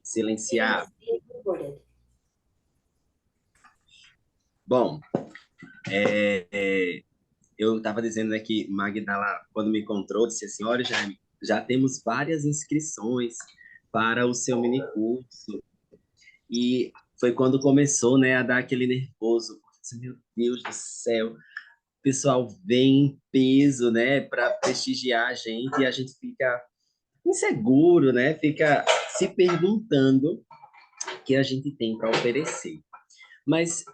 Silenciar. Bom, eu estava dizendo, né, que Magdala, quando me encontrou, disse assim, olha, Jaime, já temos várias inscrições para o seu minicurso. E foi quando começou, né, a dar aquele nervoso. Porque, assim, meu Deus do céu, o pessoal vem em peso, né, para prestigiar a gente e a gente fica inseguro, né, fica se perguntando o que a gente tem para oferecer. Mas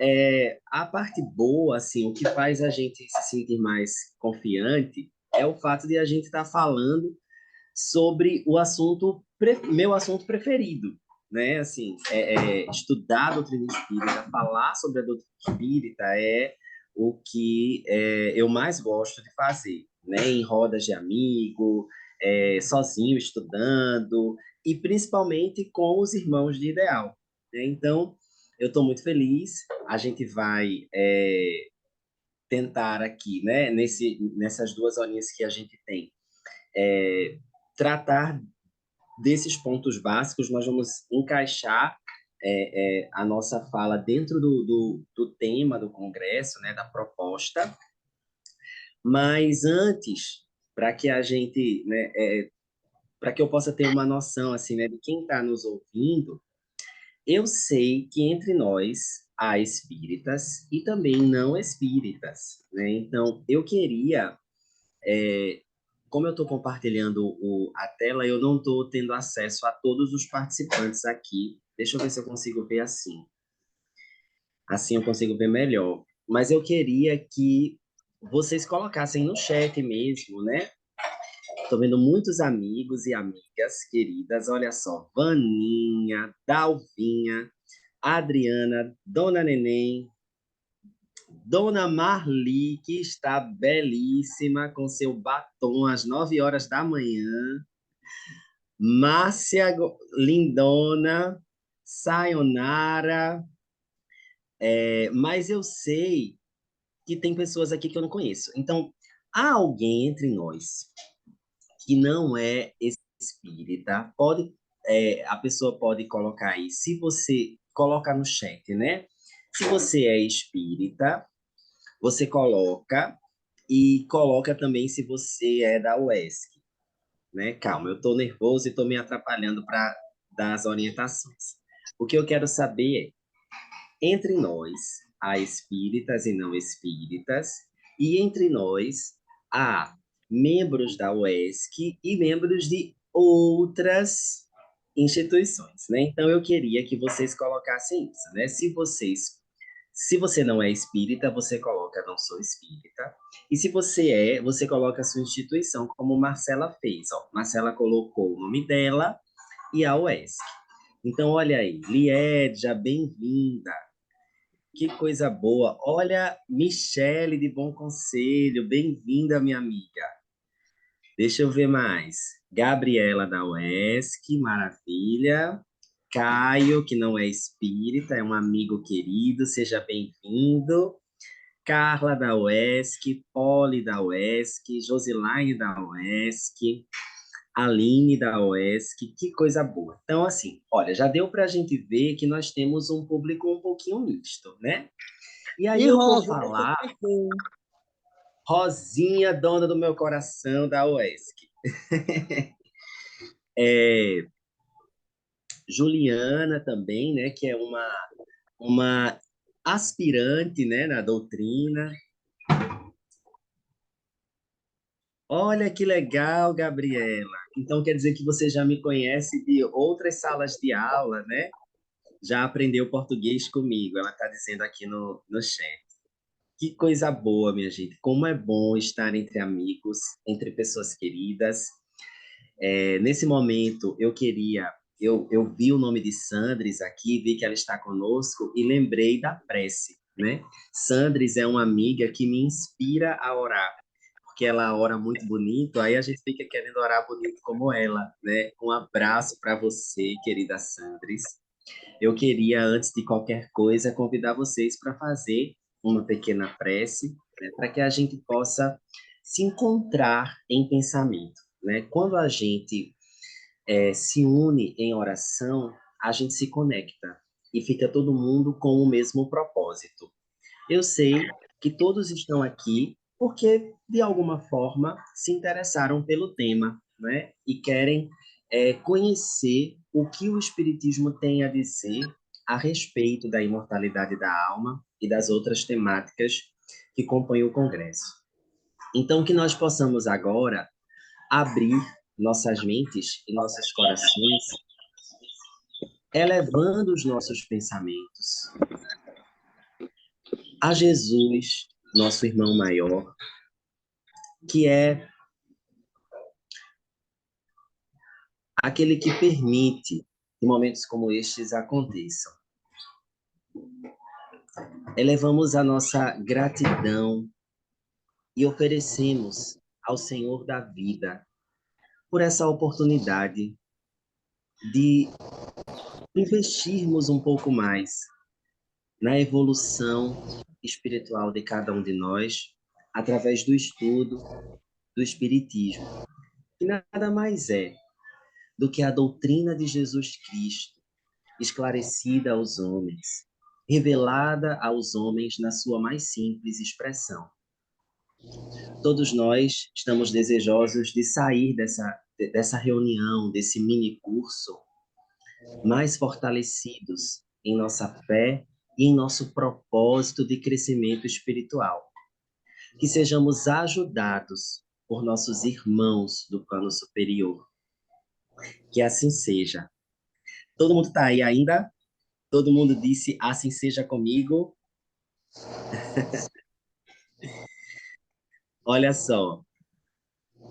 a parte boa, assim, o que faz a gente se sentir mais confiante é o fato de a gente estar falando sobre o assunto, meu assunto preferido, né? Assim, estudar a doutrina espírita, falar sobre a doutrina espírita é o que eu mais gosto de fazer, né? Em rodas de amigo, sozinho estudando e principalmente com os irmãos de ideal, né? Então, eu estou muito feliz. A gente vai tentar aqui, né? Nessas 2 horinhas que a gente tem, tratar desses pontos básicos. Nós vamos encaixar a nossa fala dentro do tema do congresso, né, da proposta, mas antes, para que a gente, né, para que eu possa ter uma noção assim, né, de quem está nos ouvindo, eu sei que entre nós há espíritas e também não espíritas, né? Então, eu queria, como eu estou compartilhando a tela, eu não estou tendo acesso a todos os participantes aqui. Deixa eu ver se eu consigo ver assim. Assim eu consigo ver melhor. Mas eu queria que vocês colocassem no chat mesmo, né? Estou vendo muitos amigos e amigas queridas. Olha só, Vaninha, Dalvinha, Adriana, Dona Neném, Dona Marli, que está belíssima com seu batom às 9 horas da manhã. Márcia Lindona, Sayonara, mas eu sei que tem pessoas aqui que eu não conheço. Então, há alguém entre nós que não é espírita, a pessoa pode colocar aí, se você colocar no chat, né? Se você é espírita, você coloca e coloca também se você é da UESC, né? Calma, eu estou nervoso e estou me atrapalhando para dar as orientações. O que eu quero saber é, entre nós, há espíritas e não espíritas, e entre nós há membros da UESC e membros de outras instituições, né? Então eu queria que vocês colocassem isso, né? Se você não é espírita, você coloca não sou espírita. E se você é, você coloca a sua instituição, como Marcela fez, ó. Marcela colocou o nome dela e a UESC. Então, olha aí, Liedja, bem-vinda. Que coisa boa. Olha, Michele de Bom Conselho, bem-vinda, minha amiga. Deixa eu ver mais. Gabriela da UESC, maravilha. Caio, que não é espírita, é um amigo querido, seja bem-vindo. Carla da UESC, Poli da UESC, Josilaine da UESC, Aline da UESC, que coisa boa. Então, assim, olha, já deu para a gente ver que nós temos um público um pouquinho misto, né? E aí E eu vou Rosa, você falar esqueceu. Rosinha, dona do meu coração, da UESC. É, Juliana também, né, que é uma aspirante, né, na doutrina. Olha que legal, Gabriela. Então quer dizer que você já me conhece de outras salas de aula, né? Já aprendeu português comigo, ela está dizendo aqui no chat. Que coisa boa, minha gente. Como é bom estar entre amigos, entre pessoas queridas. Nesse momento, eu vi o nome de Sandris aqui, vi que ela está conosco e lembrei da prece, né? Sandris é uma amiga que me inspira a orar, porque ela ora muito bonito, aí a gente fica querendo orar bonito como ela, né? Um abraço para você, querida Sandris. Eu queria, antes de qualquer coisa, convidar vocês para fazer uma pequena prece, né? Para que a gente possa se encontrar em pensamento, né? Quando a gente se une em oração, a gente se conecta e fica todo mundo com o mesmo propósito. Eu sei que todos estão aqui porque, de alguma forma, se interessaram pelo tema, né? E querem conhecer o que o Espiritismo tem a dizer a respeito da imortalidade da alma e das outras temáticas que compõem o Congresso. Então, que nós possamos agora abrir nossas mentes e nossos corações, elevando os nossos pensamentos a Jesus, nosso irmão maior, que é aquele que permite que momentos como estes aconteçam. Elevamos a nossa gratidão e oferecemos ao Senhor da vida por essa oportunidade de investirmos um pouco mais na evolução espiritual de cada um de nós através do estudo do Espiritismo, que nada mais é do que a doutrina de Jesus Cristo, esclarecida aos homens, revelada aos homens na sua mais simples expressão. Todos nós estamos desejosos de sair dessa reunião, desse mini curso, mais fortalecidos em nossa fé e em nosso propósito de crescimento espiritual. Que sejamos ajudados por nossos irmãos do plano superior. Que assim seja. Todo mundo está aí ainda? Todo mundo disse assim seja comigo? Olha só,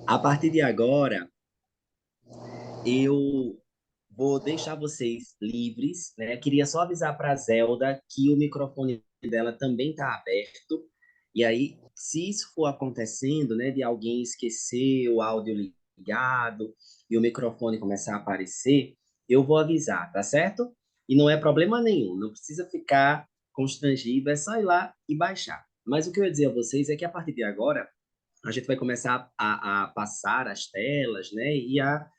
a partir de agora, eu vou deixar vocês livres, né? Queria só avisar para a Zelda que o microfone dela também está aberto. E aí, se isso for acontecendo, né, de alguém esquecer o áudio ligado e o microfone começar a aparecer, eu vou avisar, tá certo? E não é problema nenhum, não precisa ficar constrangido, é só ir lá e baixar. Mas o que eu ia dizer a vocês é que a partir de agora, a gente vai começar a passar as telas, né, e a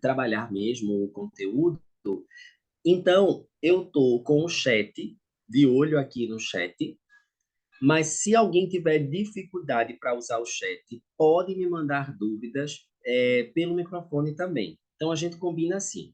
trabalhar mesmo o conteúdo. Então, eu tô com o chat, de olho aqui no chat, mas se alguém tiver dificuldade para usar o chat, pode me mandar dúvidas pelo microfone também. Então, a gente combina assim.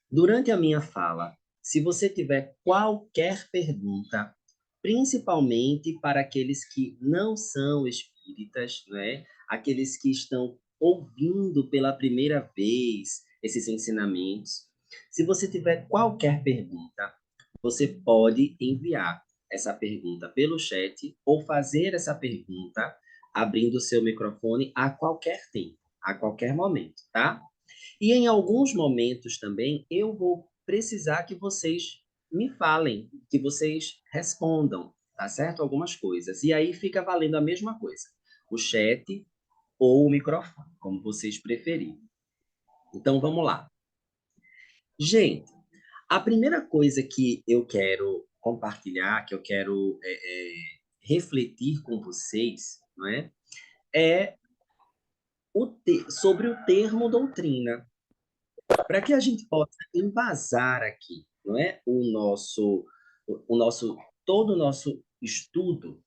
Durante a minha fala, se você tiver qualquer pergunta, principalmente para aqueles que não são espíritas, né? Aqueles que estão ouvindo pela primeira vez esses ensinamentos, se você tiver qualquer pergunta, você pode enviar essa pergunta pelo chat ou fazer essa pergunta abrindo o seu microfone a qualquer tempo, a qualquer momento, tá? E em alguns momentos também eu vou precisar que vocês me falem, que vocês respondam, tá certo? Algumas coisas. E aí fica valendo a mesma coisa, o chat ou o microfone, como vocês preferirem. Então vamos lá. Gente, a primeira coisa que eu quero compartilhar, que eu quero refletir com vocês, não é? É sobre o termo doutrina, para que a gente possa embasar aqui, não é, todo o nosso estudo,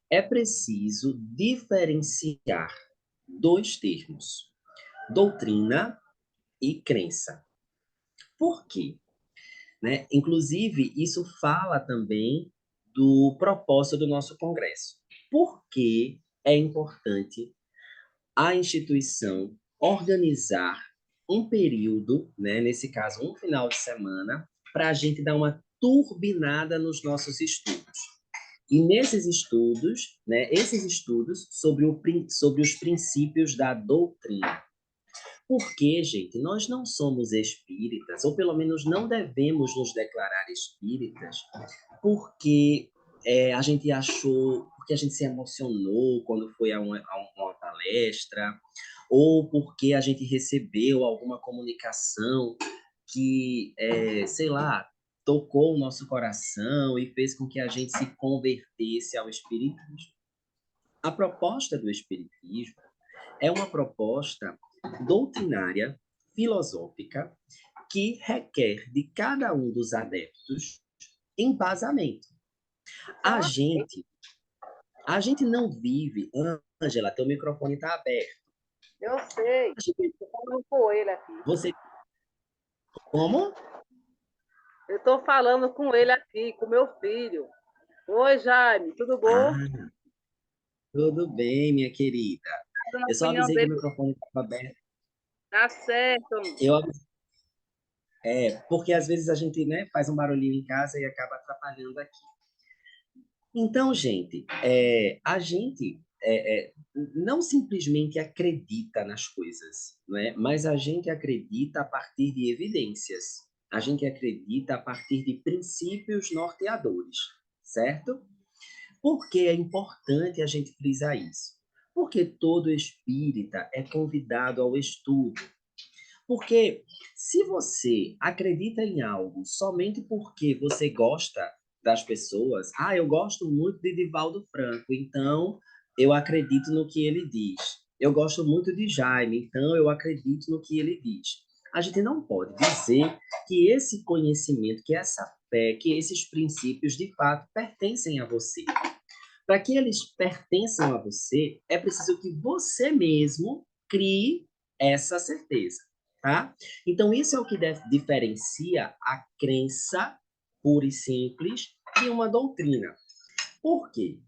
é preciso diferenciar dois termos: doutrina e crença. Por quê? Né? Inclusive, isso fala também do propósito do nosso congresso. Por que é importante a instituição organizar um período, né, nesse caso, um final de semana, para a gente dar uma turbinada nos nossos estudos. E nesses estudos, né, esses estudos sobre os princípios da doutrina. Porque, gente, nós não somos espíritas, ou pelo menos não devemos nos declarar espíritas, porque a gente achou, porque a gente se emocionou quando foi a uma palestra, ou porque a gente recebeu alguma comunicação que, sei lá, tocou o nosso coração e fez com que a gente se convertesse ao espiritismo. A proposta do espiritismo é uma proposta doutrinária, filosófica que requer de cada um dos adeptos embasamento. A gente, a gente não vive... Ângela, teu microfone está aberto. Eu sei. Estou falando com ele aqui. Você... Como? Eu estou falando com ele aqui, com meu filho. Oi, Jaime, tudo bom? Ah, tudo bem, minha querida. Dando a Eu só opinião avisei que o dele. microfone estava aberto. Tá certo. Eu, porque às vezes a gente, né, faz um barulhinho em casa e acaba atrapalhando aqui. Então, gente, a gente não simplesmente acredita nas coisas, né? Mas a gente acredita a partir de evidências. A gente acredita a partir de princípios norteadores, certo? Por que é importante a gente frisar isso? Porque todo espírita é convidado ao estudo. Porque se você acredita em algo somente porque você gosta das pessoas, eu gosto muito de Divaldo Franco, então eu acredito no que ele diz. Eu gosto muito de Jaime, então eu acredito no que ele diz. A gente não pode dizer que esse conhecimento, que essa fé, que esses princípios de fato pertencem a você. Para que eles pertençam a você, é preciso que você mesmo crie essa certeza, tá? Então, isso é o que diferencia a crença pura e simples de uma doutrina. Por quê?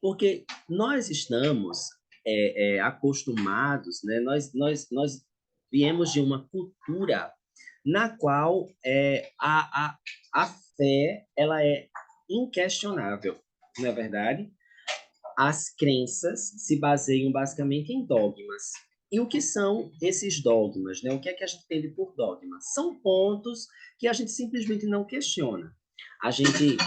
Porque nós estamos acostumados, né? Nós viemos de uma cultura na qual a fé ela é inquestionável, não é verdade? As crenças se baseiam basicamente em dogmas. E o que são esses dogmas, né? O que é que a gente entende por dogmas? São pontos que a gente simplesmente não questiona. A gente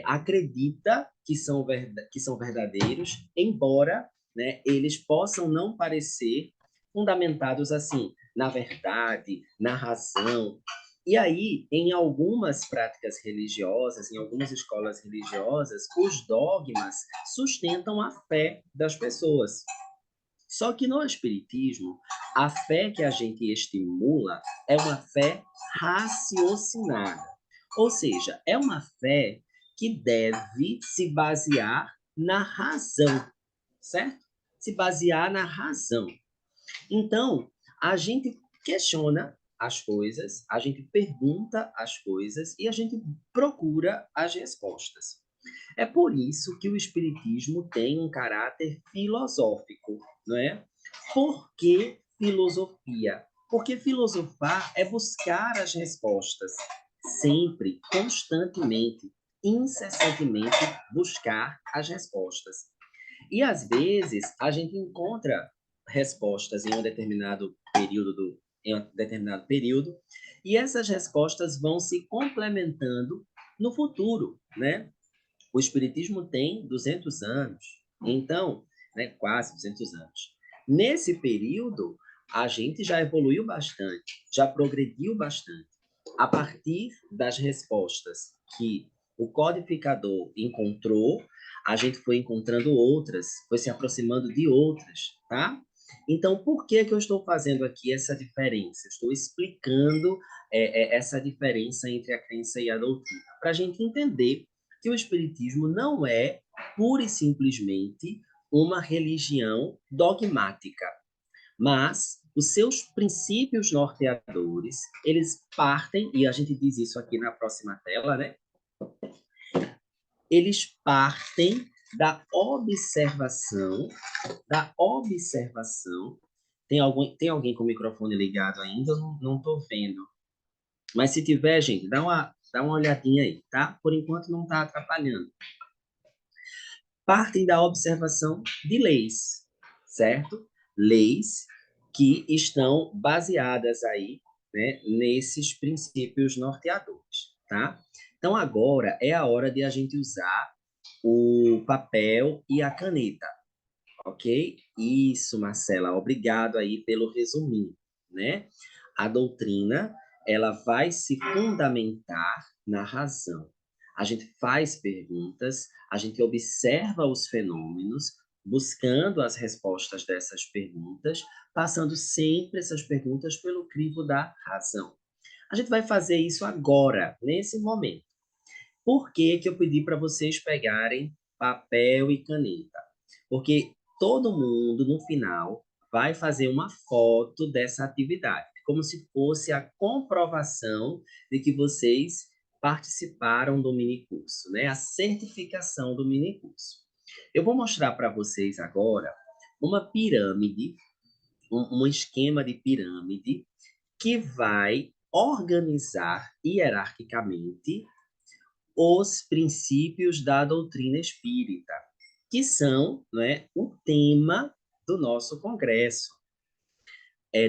acredita que são verdadeiros, embora, né, eles possam não parecer fundamentados assim, na verdade, na razão. E aí, em algumas práticas religiosas, em algumas escolas religiosas, os dogmas sustentam a fé das pessoas. Só que no Espiritismo, a fé que a gente estimula é uma fé raciocinada. Ou seja, é uma fé que deve se basear na razão, certo? Se basear na razão. Então, a gente questiona as coisas, a gente pergunta as coisas e a gente procura as respostas. É por isso que o Espiritismo tem um caráter filosófico, não é? Por que filosofia? Porque filosofar é buscar as respostas, sempre, constantemente, incessantemente buscar as respostas. E às vezes a gente encontra respostas em um determinado período, e essas respostas vão se complementando no futuro, né? O espiritismo tem 200 anos, então, né, quase 200 anos. Nesse período, a gente já evoluiu bastante, já progrediu bastante. A partir das respostas que o codificador encontrou, a gente foi encontrando outras, foi se aproximando de outras, tá? Então, por que que eu estou fazendo aqui essa diferença? Estou explicando essa diferença entre a crença e a doutrina, para a gente entender que o Espiritismo não é pura e simplesmente uma religião dogmática, mas os seus princípios norteadores, eles partem, e a gente diz isso aqui na próxima tela, né? Eles partem da observação. Tem alguém com o microfone ligado ainda? Eu não estou vendo. Mas se tiver, gente, dá uma olhadinha aí, tá? Por enquanto não está atrapalhando. Partem da observação de leis, certo? Leis que estão baseadas aí, né, nesses princípios norteadores, tá? Então agora é a hora de a gente usar o papel e a caneta, ok? Isso, Marcela, obrigado aí pelo resuminho, né? A doutrina, ela vai se fundamentar na razão. A gente faz perguntas, a gente observa os fenômenos buscando as respostas dessas perguntas, passando sempre essas perguntas pelo crivo da razão. A gente vai fazer isso agora, nesse momento. Por que que eu pedi para vocês pegarem papel e caneta? Porque todo mundo, no final, vai fazer uma foto dessa atividade, como se fosse a comprovação de que vocês participaram do minicurso, né? A certificação do minicurso. Eu vou mostrar para vocês agora uma pirâmide, um esquema de pirâmide que vai organizar hierarquicamente os princípios da doutrina espírita, que são, né, o tema do nosso congresso.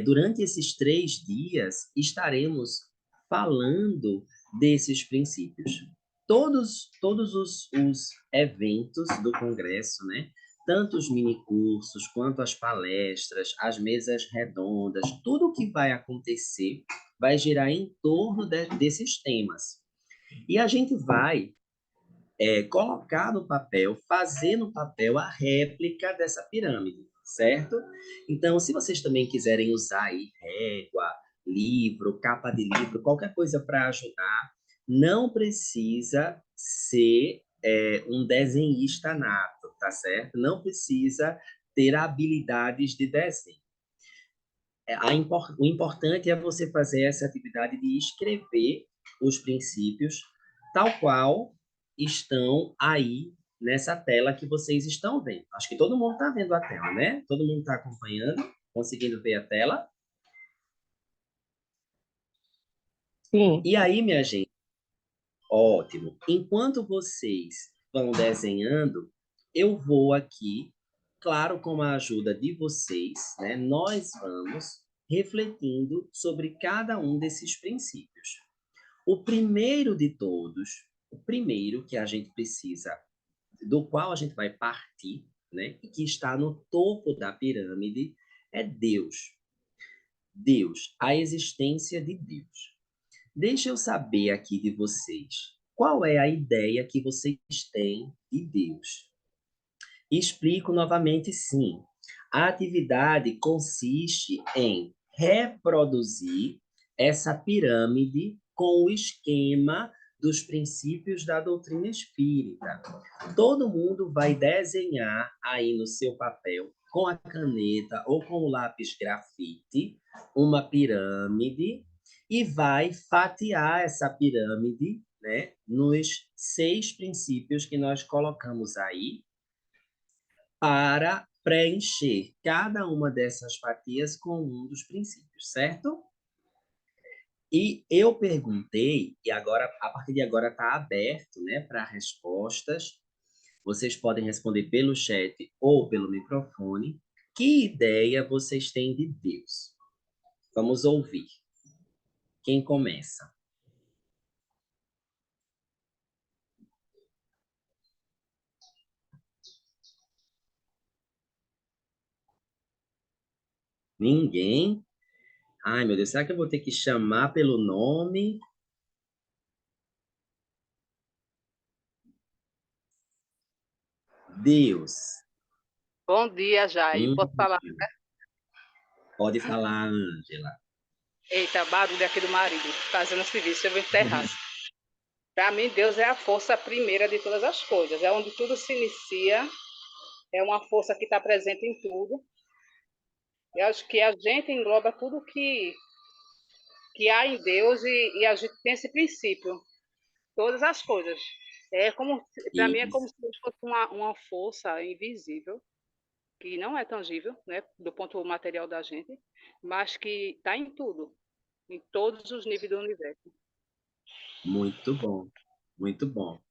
Durante esses 3 dias, estaremos falando desses princípios. Todos os eventos do congresso, né, tanto os minicursos, quanto as palestras, as mesas redondas, tudo o que vai acontecer vai girar em torno desses temas. E a gente vai colocar no papel, fazer no papel a réplica dessa pirâmide, certo? Então, se vocês também quiserem usar aí régua, livro, capa de livro, qualquer coisa para ajudar, não precisa ser um desenhista nato, tá certo? Não precisa ter habilidades de desenho. O importante é você fazer essa atividade de escrever os princípios tal qual estão aí nessa tela que vocês estão vendo. Acho que todo mundo está vendo a tela, né? Todo mundo está acompanhando, conseguindo ver a tela. Sim. E aí, minha gente, ótimo. Enquanto vocês vão desenhando, eu vou aqui, claro, com a ajuda de vocês, né? Nós vamos refletindo sobre cada um desses princípios. O primeiro de todos, o primeiro que a gente precisa, do qual a gente vai partir, né? E que está no topo da pirâmide, é Deus. Deus, a existência de Deus. Deixa eu saber aqui de vocês, qual é a ideia que vocês têm de Deus? Explico novamente, sim. A atividade consiste em reproduzir essa pirâmide com o esquema dos princípios da doutrina espírita. Todo mundo vai desenhar aí no seu papel, com a caneta ou com o lápis grafite, uma pirâmide e vai fatiar essa pirâmide, né, nos 6 princípios que nós colocamos aí, para preencher cada uma dessas fatias com um dos princípios, certo? E eu perguntei, e agora, a partir de agora está aberto, né, para respostas. Vocês podem responder pelo chat ou pelo microfone. Que ideia vocês têm de Deus? Vamos ouvir. Quem começa? Ninguém? Ai, meu Deus, será que eu vou ter que chamar pelo nome? Deus. Bom dia, Jair. Posso falar? Pode falar, Ângela. Eita, barulho aqui do marido, fazendo serviço, eu vou enterrar. Para mim, Deus é a força primeira de todas as coisas, é onde tudo se inicia, é uma força que está presente em tudo. Eu acho que a gente engloba tudo que há em Deus e a gente tem esse princípio, todas as coisas. Para mim, é como se fosse uma força invisível, que não é tangível, né, do ponto material da gente, mas que está em tudo, em todos os níveis do universo. Muito bom, muito bom.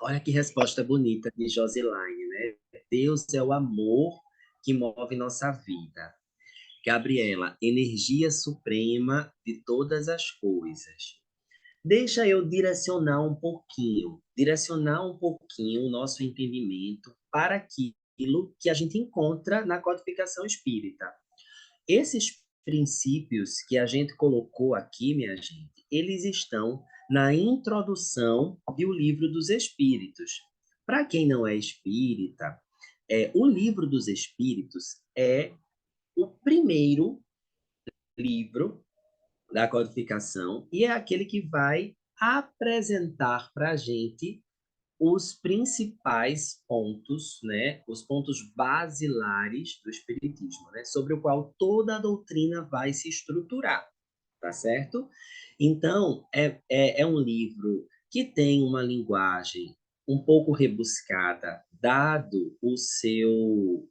Olha que resposta bonita de Josilaine, né? Deus é o amor que move nossa vida. Gabriela, energia suprema de todas as coisas. Deixa eu direcionar um pouquinho o nosso entendimento para aquilo que a gente encontra na codificação espírita. Esses princípios que a gente colocou aqui, minha gente, eles estão na introdução do Livro dos Espíritos. Para quem não é espírita, O Livro dos Espíritos é o primeiro livro da codificação e é aquele que vai apresentar para a gente os principais pontos, né, os pontos basilares do Espiritismo, né, sobre o qual toda a doutrina vai se estruturar, tá certo? Então, é um livro que tem uma linguagem um pouco rebuscada, dado o seu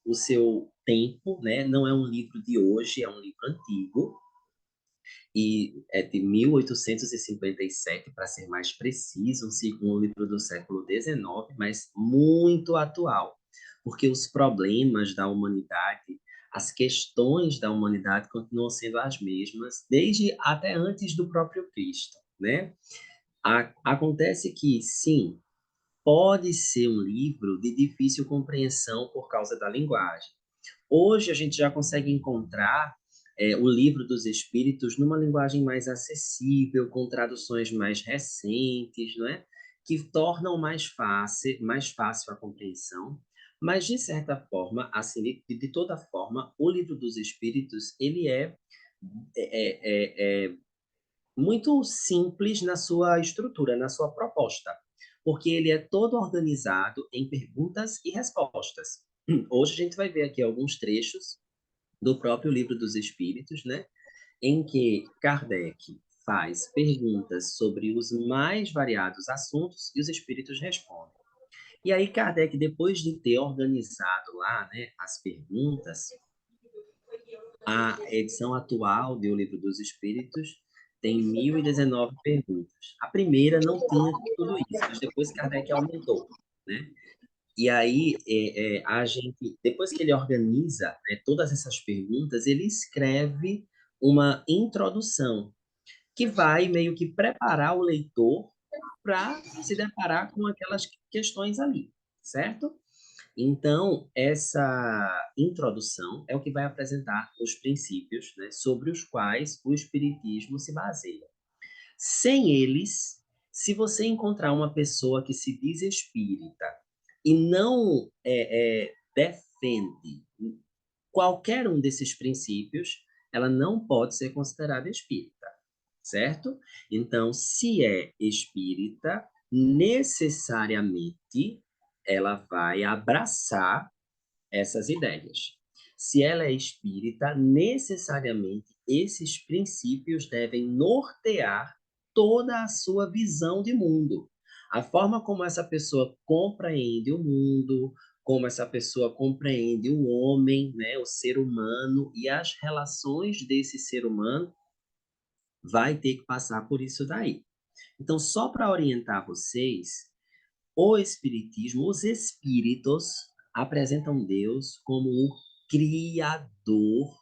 tempo, né? Não é um livro de hoje, é um livro antigo, e é de 1857, para ser mais preciso, um livro do século XIX, mas muito atual, porque os problemas da humanidade, as questões da humanidade continuam sendo as mesmas, desde até antes do próprio Cristo, né? Acontece que, sim, pode ser um livro de difícil compreensão por causa da linguagem. Hoje a gente já consegue encontrar o Livro dos Espíritos numa linguagem mais acessível, com traduções mais recentes, não é? Que tornam mais fácil a compreensão. Mas, de certa forma, assim, de toda forma, o Livro dos Espíritos, ele é muito simples na sua estrutura, na sua proposta, porque ele é todo organizado em perguntas e respostas. Hoje a gente vai ver aqui alguns trechos do próprio Livro dos Espíritos, né, em que Kardec faz perguntas sobre os mais variados assuntos e os espíritos respondem. E aí Kardec, depois de ter organizado lá, né, as perguntas, a edição atual do Livro dos Espíritos tem 1.019 perguntas. A primeira não tinha tudo isso, mas depois Kardec aumentou, né? E aí, a gente, depois que ele organiza, né, todas essas perguntas, ele escreve uma introdução que vai meio que preparar o leitor para se deparar com aquelas questões ali, certo? Então, essa introdução é o que vai apresentar os princípios, né, sobre os quais o Espiritismo se baseia. Sem eles, se você encontrar uma pessoa que se diz espírita e não defende qualquer um desses princípios, ela não pode ser considerada espírita, certo? Então, se é espírita, necessariamente ela vai abraçar essas ideias. Se ela é espírita, necessariamente esses princípios devem nortear toda a sua visão de mundo. A forma como essa pessoa compreende o mundo, como essa pessoa compreende o homem, né, o ser humano e as relações desse ser humano, vai ter que passar por isso daí. Então, só para orientar vocês, o Espiritismo, os espíritos apresentam Deus como o Criador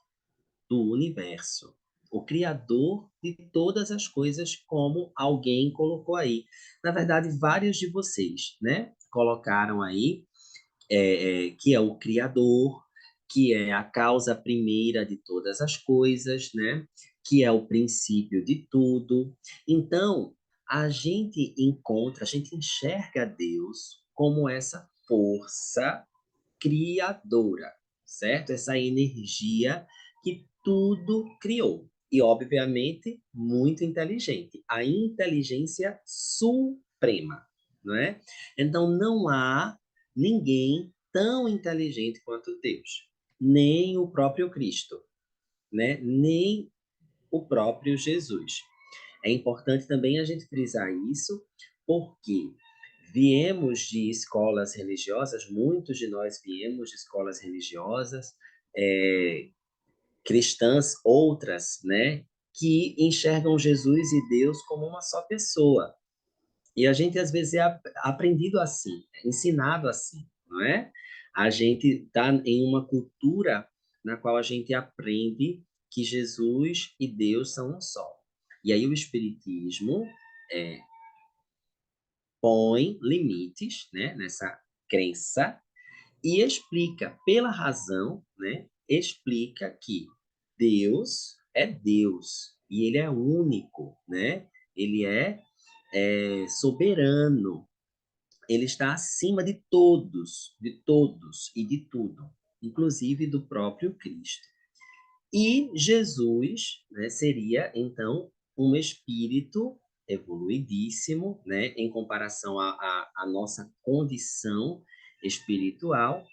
do universo, o Criador de todas as coisas, como alguém colocou aí. Na verdade, vários de vocês, né, colocaram aí que é o Criador, que é a causa primeira de todas as coisas, né? Que é o princípio de tudo. Então, a gente enxerga Deus como essa força criadora, certo? Essa energia que tudo criou. E, obviamente, muito inteligente. A inteligência suprema, não é? Então, não há ninguém tão inteligente quanto Deus, nem o próprio Cristo, né? Nem o próprio Jesus. É importante também a gente frisar isso, porque viemos de escolas religiosas, muitos de nós viemos de escolas religiosas, cristãs, outras, né, que enxergam Jesus e Deus como uma só pessoa. E a gente, às vezes, é aprendido assim, é ensinado assim, não é? A gente está em uma cultura na qual a gente aprende que Jesus e Deus são um só. E aí o Espiritismo é, põe limites, né, nessa crença e explica pela razão, né, explica que Deus é Deus e ele é único, né? Ele é soberano. ele está acima de todos e de tudo, inclusive do próprio Cristo. E Jesus, né, seria, então, um espírito evoluidíssimo, né, em comparação à nossa condição espiritual,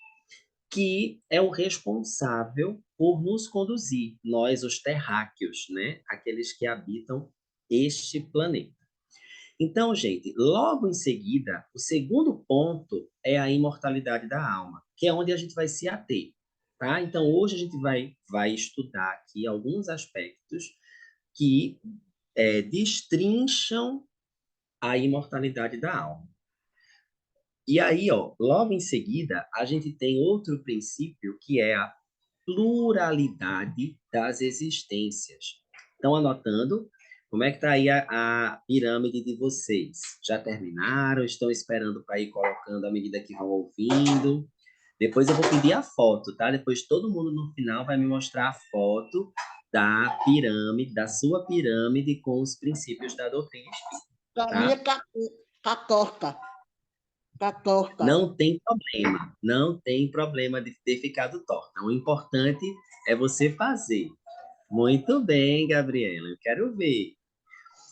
que é o responsável por nos conduzir, nós, os terráqueos, né, aqueles que habitam este planeta. Então, gente, logo em seguida, o segundo ponto é a imortalidade da alma, que é onde a gente vai se ater, tá? Então, hoje a gente vai estudar aqui alguns aspectos que destrincham a imortalidade da alma. E aí, ó, logo em seguida, a gente tem outro princípio que é a pluralidade das existências. Estão anotando? Como é que está aí a pirâmide de vocês? Já terminaram? Estão esperando para ir colocando à medida que vão ouvindo? Depois eu vou pedir a foto, tá? Depois todo mundo no final vai me mostrar a foto da pirâmide, da sua pirâmide com os princípios da doutrina espírita, A minha tá? tá torta. Tá torta. Não tem problema de ter ficado torta. O importante é você fazer. Muito bem, Gabriela, eu quero ver.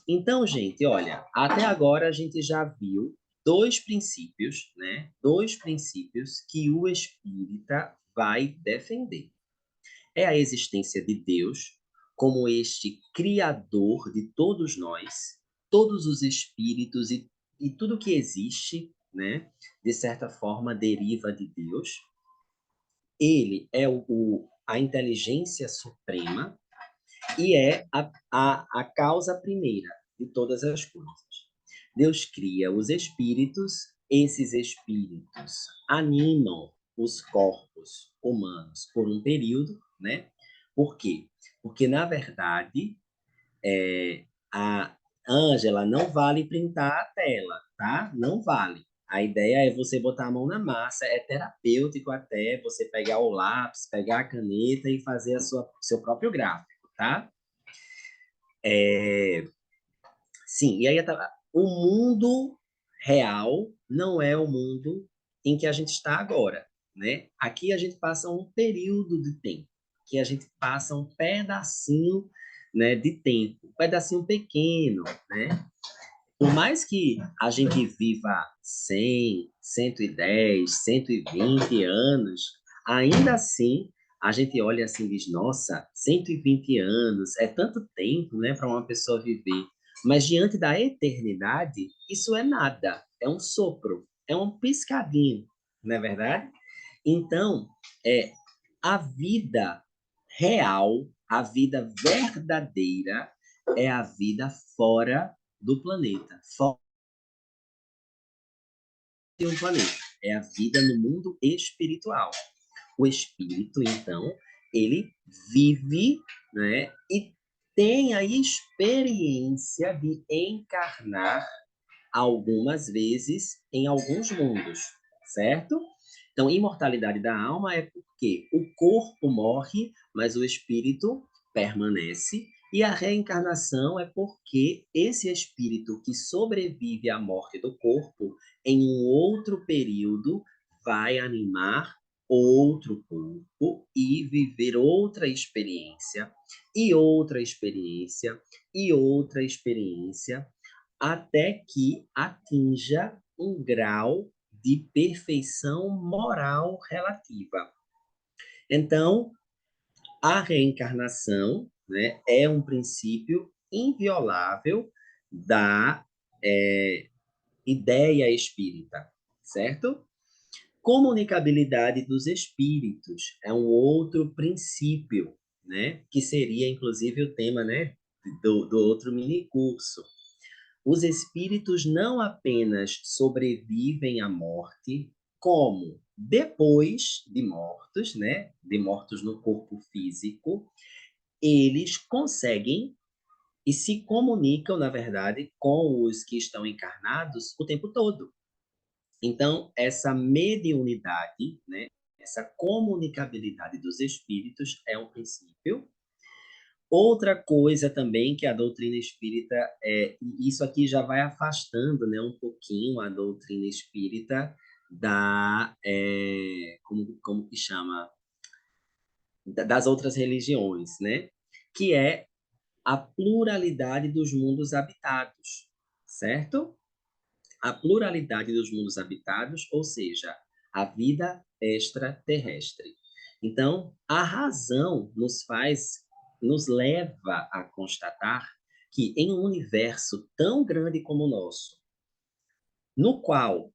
Então, gente, olha, até agora a gente já viu dois princípios, né? Dois princípios que o espírita vai defender. É a existência de Deus como este criador de todos nós, todos os espíritos e tudo que existe, né? De certa forma, deriva de Deus. Ele é a inteligência suprema e é a causa primeira de todas as coisas. Deus cria os espíritos, esses espíritos animam os corpos humanos por um período, né? Por quê? Porque, na verdade, a Ângela não vale printar a tela, tá? Não vale. A ideia é você botar a mão na massa, é terapêutico até você pegar o lápis, pegar a caneta e fazer seu próprio gráfico, tá? Sim, e aí o mundo real não é o mundo em que a gente está agora, né? Aqui a gente passa um período de tempo, que a gente passa um pedacinho, né, de tempo, um pedacinho pequeno, né? Por mais que a gente viva 100, 110, 120 anos, ainda assim a gente olha assim e diz, nossa, 120 anos é tanto tempo, né, para uma pessoa viver. Mas diante da eternidade, isso é nada, é um sopro, é um piscadinho, não é verdade? Então, a vida real, a vida verdadeira, é a vida fora do planeta, fora de um planeta. É a vida no mundo espiritual. O espírito, então, ele vive, né, e tem a experiência de encarnar algumas vezes em alguns mundos, certo? Então, imortalidade da alma é porque o corpo morre, mas o espírito permanece, e a reencarnação é porque esse espírito que sobrevive à morte do corpo, em um outro período, vai animar outro corpo e viver outra experiência, e outra experiência, e outra experiência, até que atinja um grau de perfeição moral relativa. Então, a reencarnação, né, é um princípio inviolável da ideia espírita, certo? Comunicabilidade dos espíritos é um outro princípio, né, que seria inclusive o tema, né, do outro mini curso. Os espíritos não apenas sobrevivem à morte, como depois de mortos, né, de mortos no corpo físico, eles conseguem e se comunicam, na verdade, com os que estão encarnados o tempo todo. Então, essa mediunidade, né, essa comunicabilidade dos espíritos é um princípio. Outra coisa também que a doutrina espírita, e isso aqui já vai afastando, né, um pouquinho a doutrina espírita como que chama? Das outras religiões, né? Que é a pluralidade dos mundos habitados, certo? A pluralidade dos mundos habitados, ou seja, a vida extraterrestre. Então, a razão nos leva a constatar que em um universo tão grande como o nosso, no qual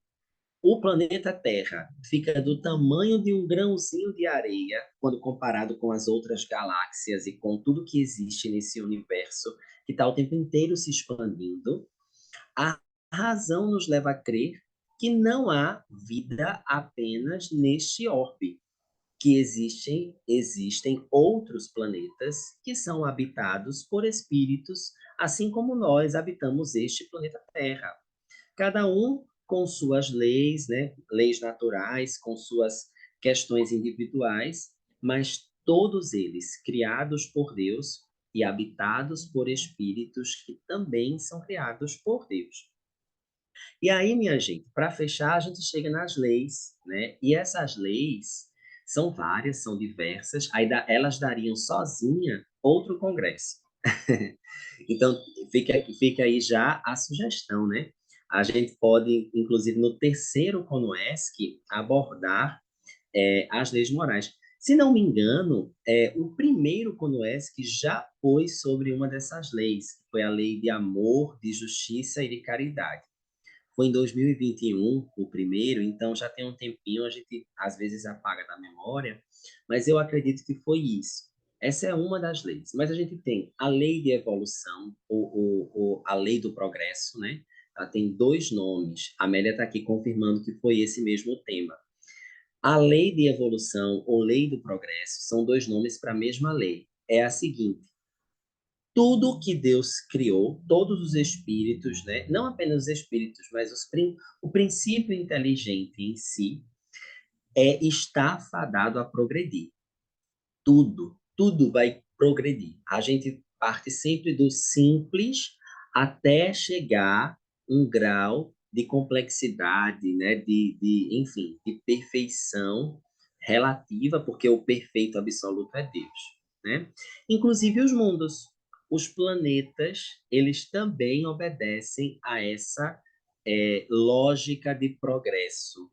o planeta Terra fica do tamanho de um grãozinho de areia, quando comparado com as outras galáxias e com tudo que existe nesse universo, que está o tempo inteiro se expandindo, a razão nos leva a crer que não há vida apenas neste orbe, que existem outros planetas que são habitados por espíritos, assim como nós habitamos este planeta Terra. Cada um com suas leis, né? Leis naturais, com suas questões individuais, mas todos eles criados por Deus e habitados por espíritos que também são criados por Deus. E aí, minha gente, para fechar, a gente chega nas leis, né? E essas leis são várias, são diversas, elas dariam sozinha outro congresso. Então, fica aí já a sugestão, né? A gente pode, inclusive, no terceiro CONUESC, abordar as leis morais. Se não me engano, o primeiro CONUESC já foi sobre uma dessas leis, que foi a lei de amor, de justiça e de caridade. Foi em 2021 o primeiro, então já tem um tempinho, a gente às vezes apaga da memória, mas eu acredito que foi isso. Essa é uma das leis. Mas a gente tem a lei de evolução, a lei do progresso, né? Ela tem dois nomes. A Amélia está aqui confirmando que foi esse mesmo tema. A lei de evolução ou lei do progresso são dois nomes para a mesma lei. É a seguinte: tudo que Deus criou, todos os espíritos, né? Não apenas os espíritos, mas o princípio inteligente em si está fadado a progredir. Tudo vai progredir. A gente parte sempre do simples até chegar um grau de complexidade, né? Enfim, de perfeição relativa, porque o perfeito absoluto é Deus, né? Inclusive os mundos, os planetas, eles também obedecem a essa lógica de progresso.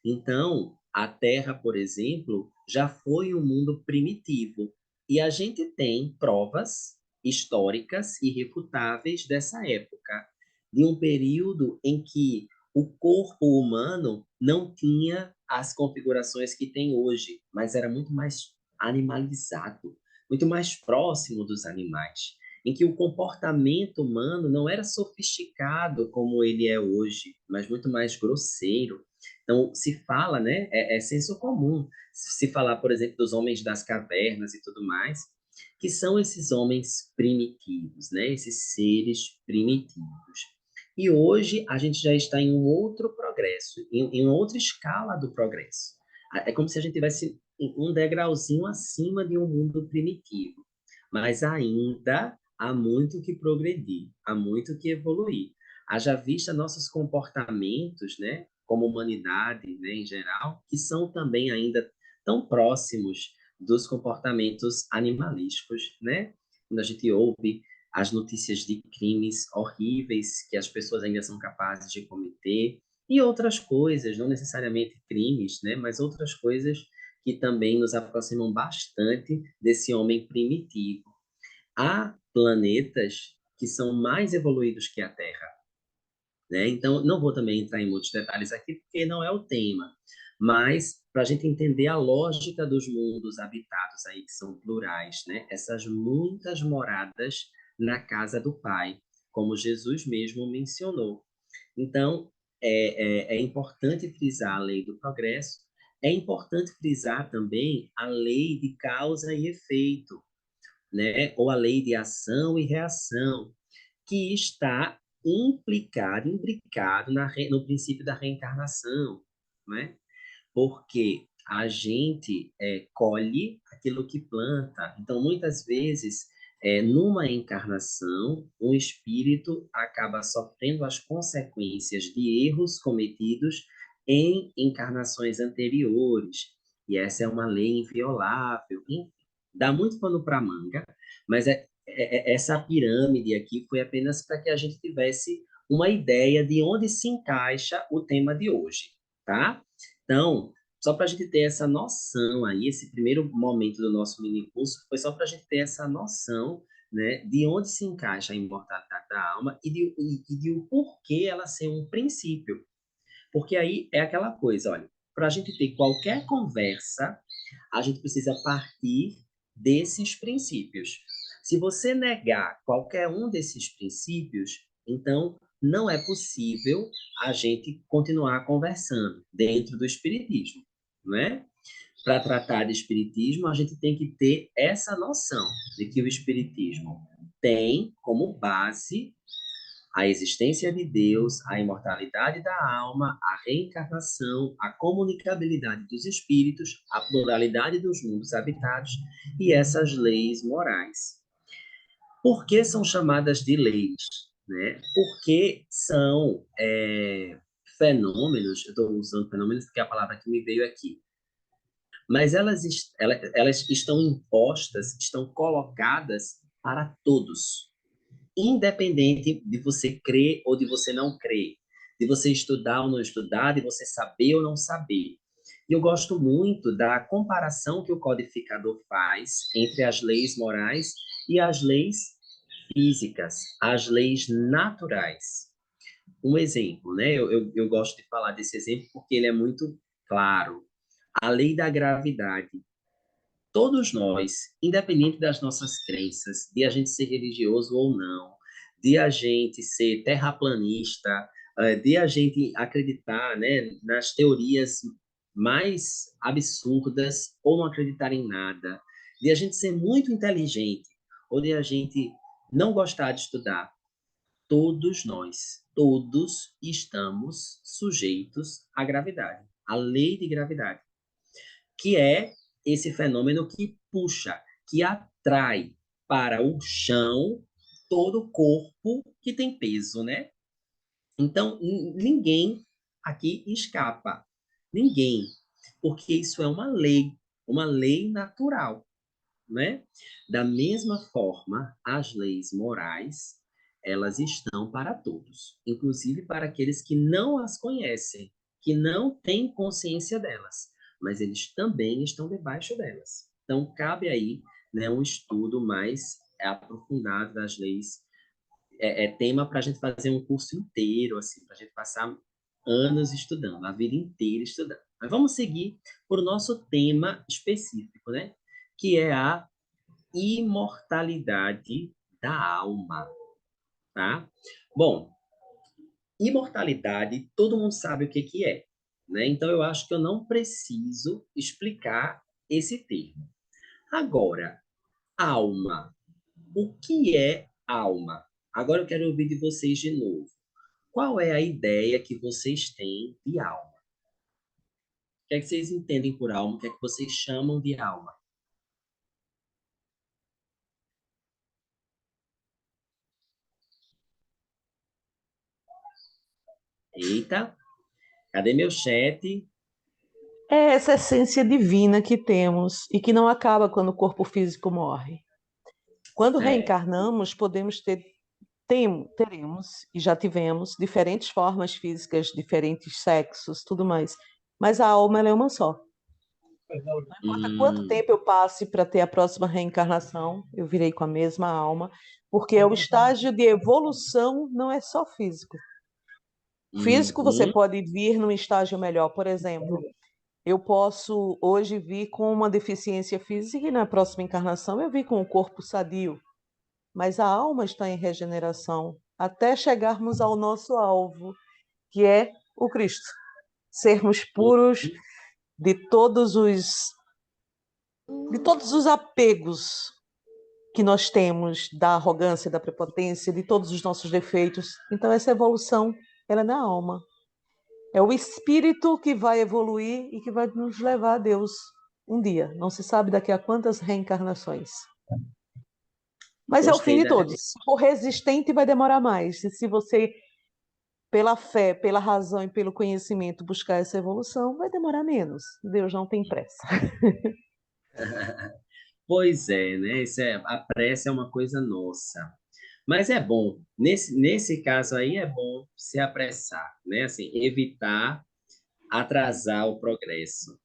Então, a Terra, por exemplo, já foi um mundo primitivo. E a gente tem provas históricas irrefutáveis dessa época, de um período em que o corpo humano não tinha as configurações que tem hoje, mas era muito mais animalizado, muito mais próximo dos animais, em que o comportamento humano não era sofisticado como ele é hoje, mas muito mais grosseiro. Então, se fala, né? É senso comum se falar, por exemplo, dos homens das cavernas e tudo mais, que são esses homens primitivos, né? Esses seres primitivos. E hoje a gente já está em um outro progresso, em outra escala do progresso. É como se a gente tivesse um degrauzinho acima de um mundo primitivo. Mas ainda há muito que progredir, há muito que evoluir. Haja vista nossos comportamentos, né, como humanidade, né, em geral, que são também ainda tão próximos dos comportamentos animalísticos, né? Quando a gente ouve as notícias de crimes horríveis que as pessoas ainda são capazes de cometer e outras coisas, não necessariamente crimes, né, mas outras coisas que também nos aproximam bastante desse homem primitivo. Há planetas que são mais evoluídos que a Terra, né? Então, não vou também entrar em muitos detalhes aqui, porque não é o tema, mas para a gente entender a lógica dos mundos habitados aí, que são plurais, né? Essas muitas moradas na casa do Pai, como Jesus mesmo mencionou. Então, é importante frisar a lei do progresso, é importante frisar também a lei de causa e efeito, né? Ou a lei de ação e reação, que está imbricado no princípio da reencarnação, né? Porque a gente colhe aquilo que planta. Então, muitas vezes, numa encarnação, um espírito acaba sofrendo as consequências de erros cometidos em encarnações anteriores. E essa é uma lei inviolável. Enfim, dá muito pano para manga, mas essa pirâmide aqui foi apenas para que a gente tivesse uma ideia de onde se encaixa o tema de hoje, tá? Então, só para a gente ter essa noção aí, esse primeiro momento do nosso mini curso foi só para a gente ter essa noção, né, de onde se encaixa a imortalidade da alma e de o porquê ela ser um princípio. Porque aí é aquela coisa, olha, para a gente ter qualquer conversa, a gente precisa partir desses princípios. Se você negar qualquer um desses princípios, então não é possível a gente continuar conversando dentro do espiritismo, não é? Para tratar de espiritismo, a gente tem que ter essa noção de que o espiritismo tem como base a existência de Deus, a imortalidade da alma, a reencarnação, a comunicabilidade dos espíritos, a pluralidade dos mundos habitados e essas leis morais. Por que são chamadas de leis? Né? Porque são fenômenos, eu estou usando fenômenos porque é a palavra que me veio aqui, mas elas estão impostas, estão colocadas para todos, independente de você crer ou de você não crer, de você estudar ou não estudar, de você saber ou não saber. E eu gosto muito da comparação que o codificador faz entre as leis morais e as leis físicas, as leis naturais. Um exemplo, né? Eu gosto de falar desse exemplo porque ele é muito claro. A lei da gravidade. Todos nós, independente das nossas crenças, de a gente ser religioso ou não, de a gente ser terraplanista, de a gente acreditar, né, nas teorias mais absurdas ou não acreditar em nada, de a gente ser muito inteligente ou de a gente não gostar de estudar, todos nós, todos estamos sujeitos à gravidade, à lei de gravidade, que é esse fenômeno que puxa, que atrai para o chão todo o corpo que tem peso, né? Então, ninguém aqui escapa. Ninguém. Porque isso é uma lei natural, né? Da mesma forma, as leis morais, elas estão para todos, inclusive para aqueles que não as conhecem, que não têm consciência delas, mas eles também estão debaixo delas. Então, cabe aí, né, um estudo mais aprofundado das leis. É tema para a gente fazer um curso inteiro, assim, para a gente passar anos estudando, a vida inteira estudando. Mas vamos seguir para o nosso tema específico, né? Que é a imortalidade da alma, tá? Bom, imortalidade, todo mundo sabe o que é, né? Então eu acho que eu não preciso explicar esse termo. Agora, alma. O que é alma? Agora eu quero ouvir de vocês de novo. Qual é a ideia que vocês têm de alma? O que é que vocês entendem por alma? O que é que vocês chamam de alma? Eita, cadê meu chat? É essa essência divina que temos e que não acaba quando o corpo físico morre. Quando É. reencarnamos, podemos teremos e já tivemos diferentes formas físicas, diferentes sexos, tudo mais. Mas a alma ela é uma só. Não importa quanto Hum, tempo eu passe para ter a próxima reencarnação, eu virei com a mesma alma, porque o estágio de evolução não é só físico. Físico você uhum, pode vir num estágio melhor, por exemplo. Eu posso hoje vir com uma deficiência física e na próxima encarnação eu vir com o corpo sadio, mas a alma está em regeneração até chegarmos ao nosso alvo, que é o Cristo. Sermos puros uhum. de todos os apegos que nós temos, da arrogância, da prepotência, de todos os nossos defeitos. Então essa evolução, ela é na alma. É o espírito que vai evoluir e que vai nos levar a Deus um dia. Não se sabe daqui a quantas reencarnações. Mas é o fim Gostei de da todos. ideia. Se for resistente, vai demorar mais. E se você, pela fé, pela razão e pelo conhecimento, buscar essa evolução, vai demorar menos. Deus não tem pressa. Pois é, né? A pressa é uma coisa nossa. Mas é bom, nesse caso aí é bom se apressar, né? Assim, evitar atrasar o progresso.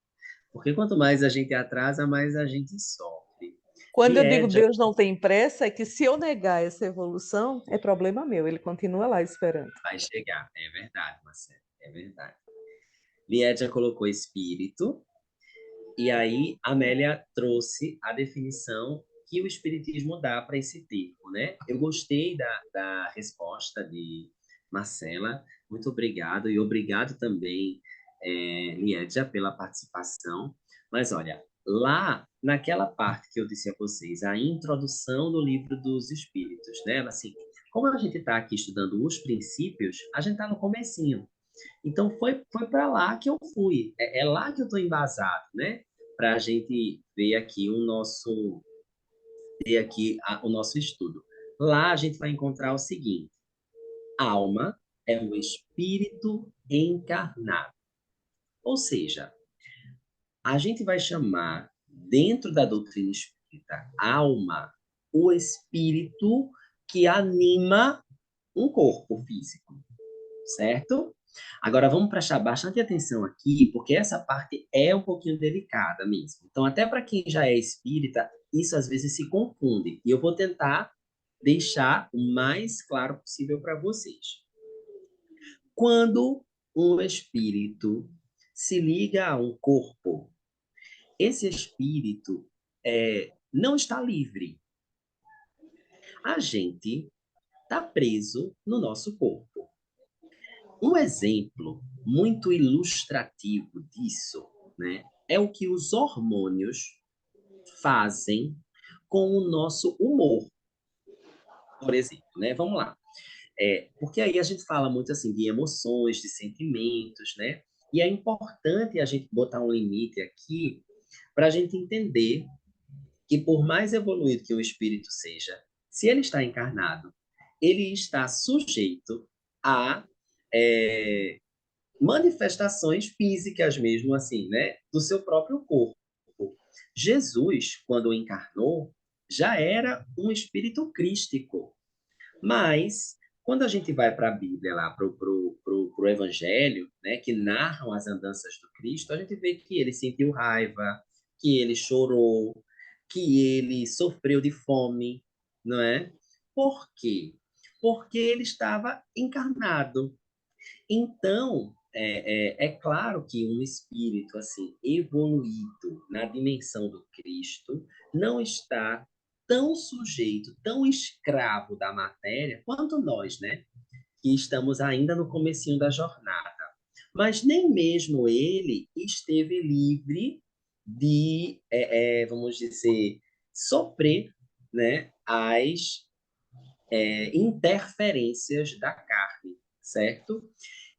Porque quanto mais a gente atrasa, mais a gente sofre. Quando eu digo Liédia Deus não tem pressa, é que se eu negar essa evolução, é problema meu. Ele continua lá esperando. vai chegar, é verdade, Marcelo, é verdade. Liédia colocou espírito, e aí Amélia trouxe a definição que o espiritismo dá para esse termo, né? Eu gostei da resposta de Marcela, muito obrigado, e obrigado também, Liédia, pela participação. Mas olha, lá naquela parte que eu disse a vocês, a introdução do livro dos Espíritos, né? Assim, como a gente está aqui estudando os princípios, a gente está no comecinho. Então foi para lá que eu fui. É lá que eu estou embasado, né? Para a gente ver aqui o nosso estudo. Lá a gente vai encontrar o seguinte: alma é um espírito encarnado. Ou seja, a gente vai chamar dentro da doutrina espírita alma o espírito que anima um corpo físico, certo? Agora vamos prestar bastante atenção aqui, porque essa parte é um pouquinho delicada mesmo. Então, até para quem já é espírita, isso às vezes se confunde. E eu vou tentar deixar o mais claro possível para vocês. Quando um espírito se liga a um corpo, esse espírito não está livre. A gente está preso no nosso corpo. Um exemplo muito ilustrativo disso, né, é o que os hormônios fazem com o nosso humor, por exemplo, né? Vamos lá. Porque aí a gente fala muito assim de emoções, de sentimentos, né? E é importante a gente botar um limite aqui para a gente entender que por mais evoluído que o espírito seja, se ele está encarnado, ele está sujeito a é, manifestações físicas mesmo, assim, né? Do seu próprio corpo. Jesus, quando encarnou, já era um espírito crístico. Mas, quando a gente vai para a Bíblia, lá para o Evangelho, né, que narram as andanças do Cristo, a gente vê que ele sentiu raiva, que ele chorou, que ele sofreu de fome, não é? Por quê? Porque ele estava encarnado. Então, é claro que um espírito assim evoluído na dimensão do Cristo não está tão sujeito, tão escravo da matéria quanto nós, né? Que estamos ainda no comecinho da jornada. Mas nem mesmo ele esteve livre de, vamos dizer, sofrer, né, as interferências da carne, certo?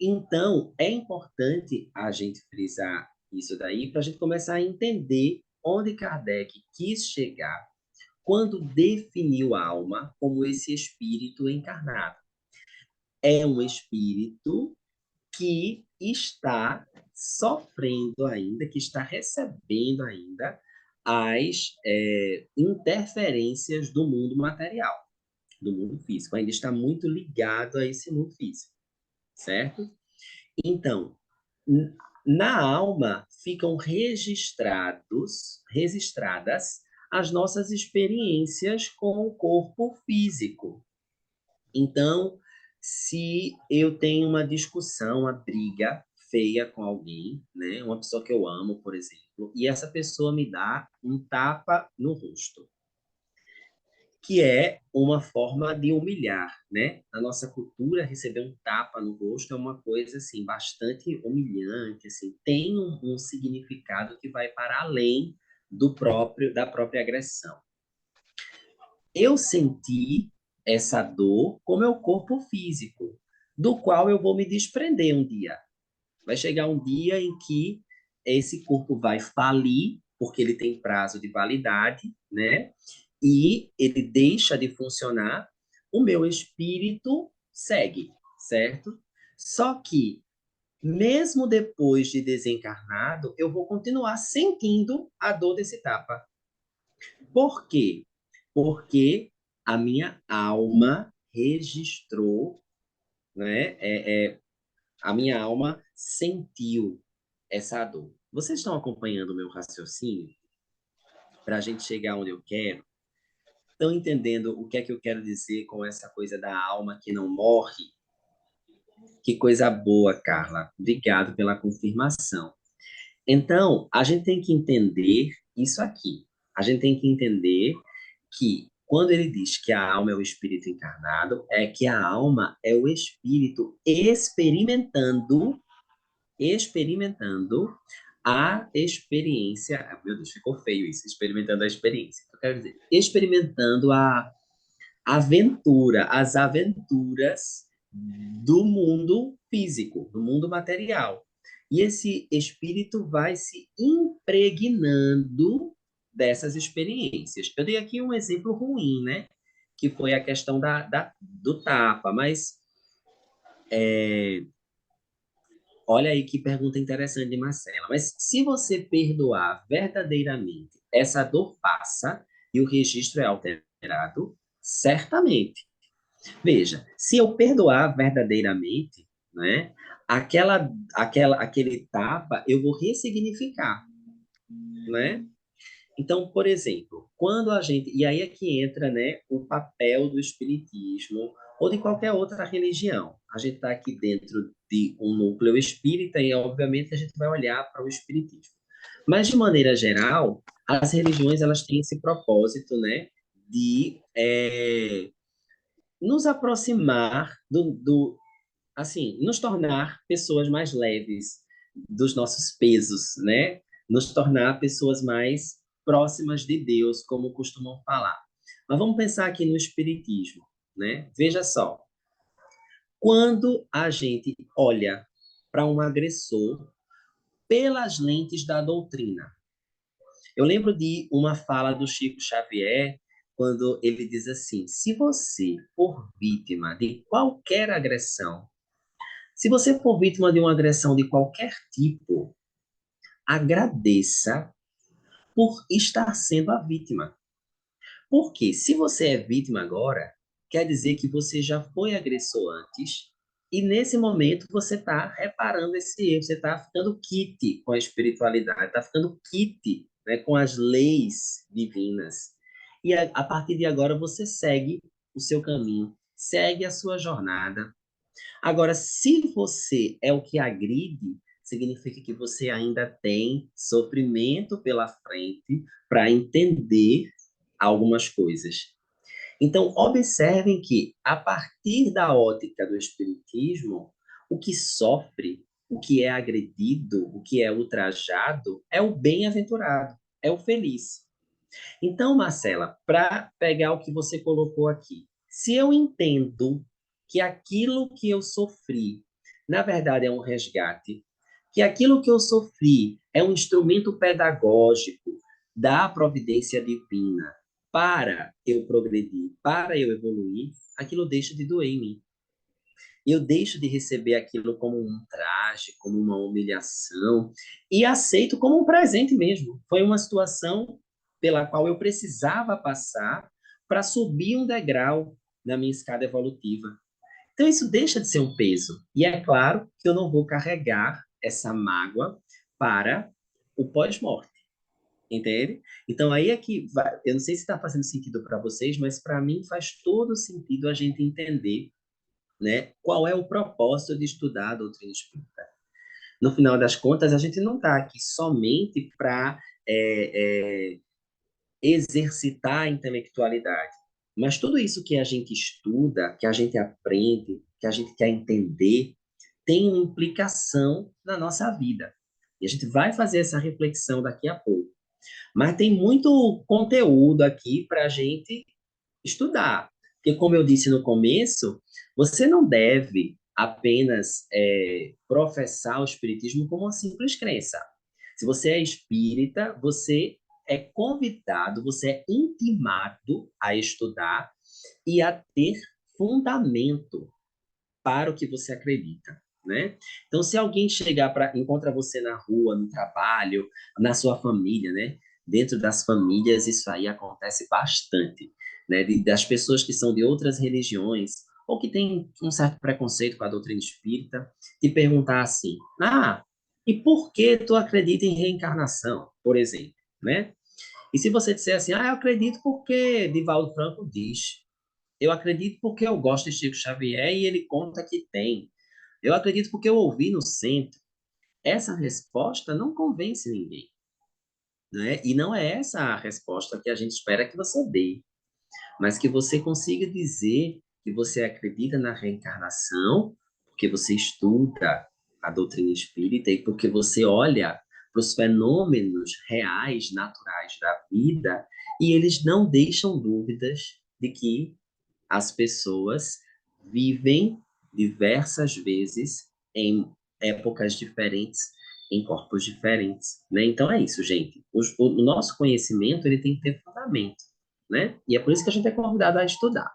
Então, é importante a gente frisar isso daí para a gente começar a entender onde Kardec quis chegar quando definiu a alma como esse espírito encarnado. É um espírito que está sofrendo ainda, que está recebendo ainda as interferências do mundo material, do mundo físico. Ainda está muito ligado a esse mundo físico, certo? Então, na alma ficam registradas as nossas experiências com o corpo físico. Então, se eu tenho uma discussão, uma briga feia com alguém, né, uma pessoa que eu amo, por exemplo, e essa pessoa me dá um tapa no rosto, que é uma forma de humilhar, né? Na nossa cultura, receber um tapa no rosto é uma coisa assim bastante humilhante, assim, tem um significado que vai para além da própria agressão. Eu senti essa dor com meu corpo físico, do qual eu vou me desprender um dia. Vai chegar um dia em que esse corpo vai falir, porque ele tem prazo de validade, né? e ele deixa de funcionar, o meu espírito segue, certo? Só que, mesmo depois de desencarnado, eu vou continuar sentindo a dor desse tapa. Por quê? Porque a minha alma registrou, né? A minha alma sentiu essa dor. Vocês estão acompanhando o meu raciocínio para a gente chegar onde eu quero? Estão entendendo o que é que eu quero dizer com essa coisa da alma que não morre? Que coisa boa, Carla. Obrigado pela confirmação. Então, a gente tem que entender isso aqui. A gente tem que entender que quando ele diz que a alma é o espírito encarnado, é que a alma é o espírito experimentando a experiência. Meu Deus, ficou feio isso, experimentando a experiência. Eu quero dizer, experimentando a aventura, as aventuras do mundo físico, do mundo material. E esse espírito vai se impregnando dessas experiências. Eu dei aqui um exemplo ruim, né? Que foi a questão do tapa, mas olha aí que pergunta interessante de Marcela. Mas se você perdoar verdadeiramente, essa dor passa e o registro é alterado? Certamente. Veja, se eu perdoar verdadeiramente, né, aquele tapa, eu vou ressignificar, né? Então, por exemplo, quando a gente, e aí é que entra, né, o papel do espiritismo ou de qualquer outra religião. A gente está aqui dentro de um núcleo espírita e, obviamente, a gente vai olhar para o espiritismo. Mas, de maneira geral, as religiões elas têm esse propósito, né, de nos aproximar assim, nos tornar pessoas mais leves dos nossos pesos, né? Nos tornar pessoas mais próximas de Deus, como costumam falar. Mas vamos pensar aqui no espiritismo, né? Veja só, quando a gente olha para um agressor pelas lentes da doutrina. Eu lembro de uma fala do Chico Xavier, quando ele diz assim: se você for vítima de qualquer agressão, se você for vítima de uma agressão de qualquer tipo, agradeça por estar sendo a vítima. Porque se você é vítima agora, quer dizer que você já foi agressor antes, e nesse momento você está reparando esse erro, você está ficando quite com a espiritualidade, está ficando quite, né, com as leis divinas. E a partir de agora você segue o seu caminho, segue a sua jornada. Agora, se você é o que agride, significa que você ainda tem sofrimento pela frente para entender algumas coisas. Então, observem que, a partir da ótica do Espiritismo, o que sofre, o que é agredido, o que é ultrajado, é o bem-aventurado, é o feliz. Então, Marcela, para pegar o que você colocou aqui, se eu entendo que aquilo que eu sofri, na verdade, é um resgate, que aquilo que eu sofri é um instrumento pedagógico da providência divina para eu progredir, para eu evoluir, aquilo deixa de doer em mim. Eu deixo de receber aquilo como um traje, como uma humilhação, e aceito como um presente mesmo. Foi uma situação pela qual eu precisava passar para subir um degrau na minha escada evolutiva. Então, isso deixa de ser um peso. E é claro que eu não vou carregar essa mágoa para o pós-morte. Entende? Então, aí é que vai, eu não sei se está fazendo sentido para vocês, mas para mim faz todo sentido a gente entender, né, qual é o propósito de estudar a doutrina espírita. No final das contas, a gente não está aqui somente para exercitar a intelectualidade, mas tudo isso que a gente estuda, que a gente aprende, que a gente quer entender, tem uma implicação na nossa vida. E a gente vai fazer essa reflexão daqui a pouco. Mas tem muito conteúdo aqui para a gente estudar. Porque, como eu disse no começo, você não deve apenas professar o espiritismo como uma simples crença. Se você é espírita, você é convidado, você é intimado a estudar e a ter fundamento para o que você acredita, né? Então, se alguém chegar para encontra você na rua, no trabalho, na sua família, né? Dentro das famílias, isso aí acontece bastante, né? Das pessoas que são de outras religiões ou que têm um certo preconceito com a doutrina espírita, te perguntar assim: ah, e por que tu acredita em reencarnação, por exemplo, né? E se você disser assim: ah, eu acredito porque Divaldo Franco diz. Eu acredito porque eu gosto de Chico Xavier e ele conta que tem. Eu acredito porque eu ouvi no centro. Essa resposta não convence ninguém, né? E não é essa a resposta que a gente espera que você dê, mas que você consiga dizer que você acredita na reencarnação, porque você estuda a doutrina espírita e porque você olha para os fenômenos reais, naturais da vida, e eles não deixam dúvidas de que as pessoas vivem diversas vezes em épocas diferentes, em corpos diferentes, né? Então é isso, gente. O nosso conhecimento ele tem que ter fundamento, né? E é por isso que a gente é convidado a estudar.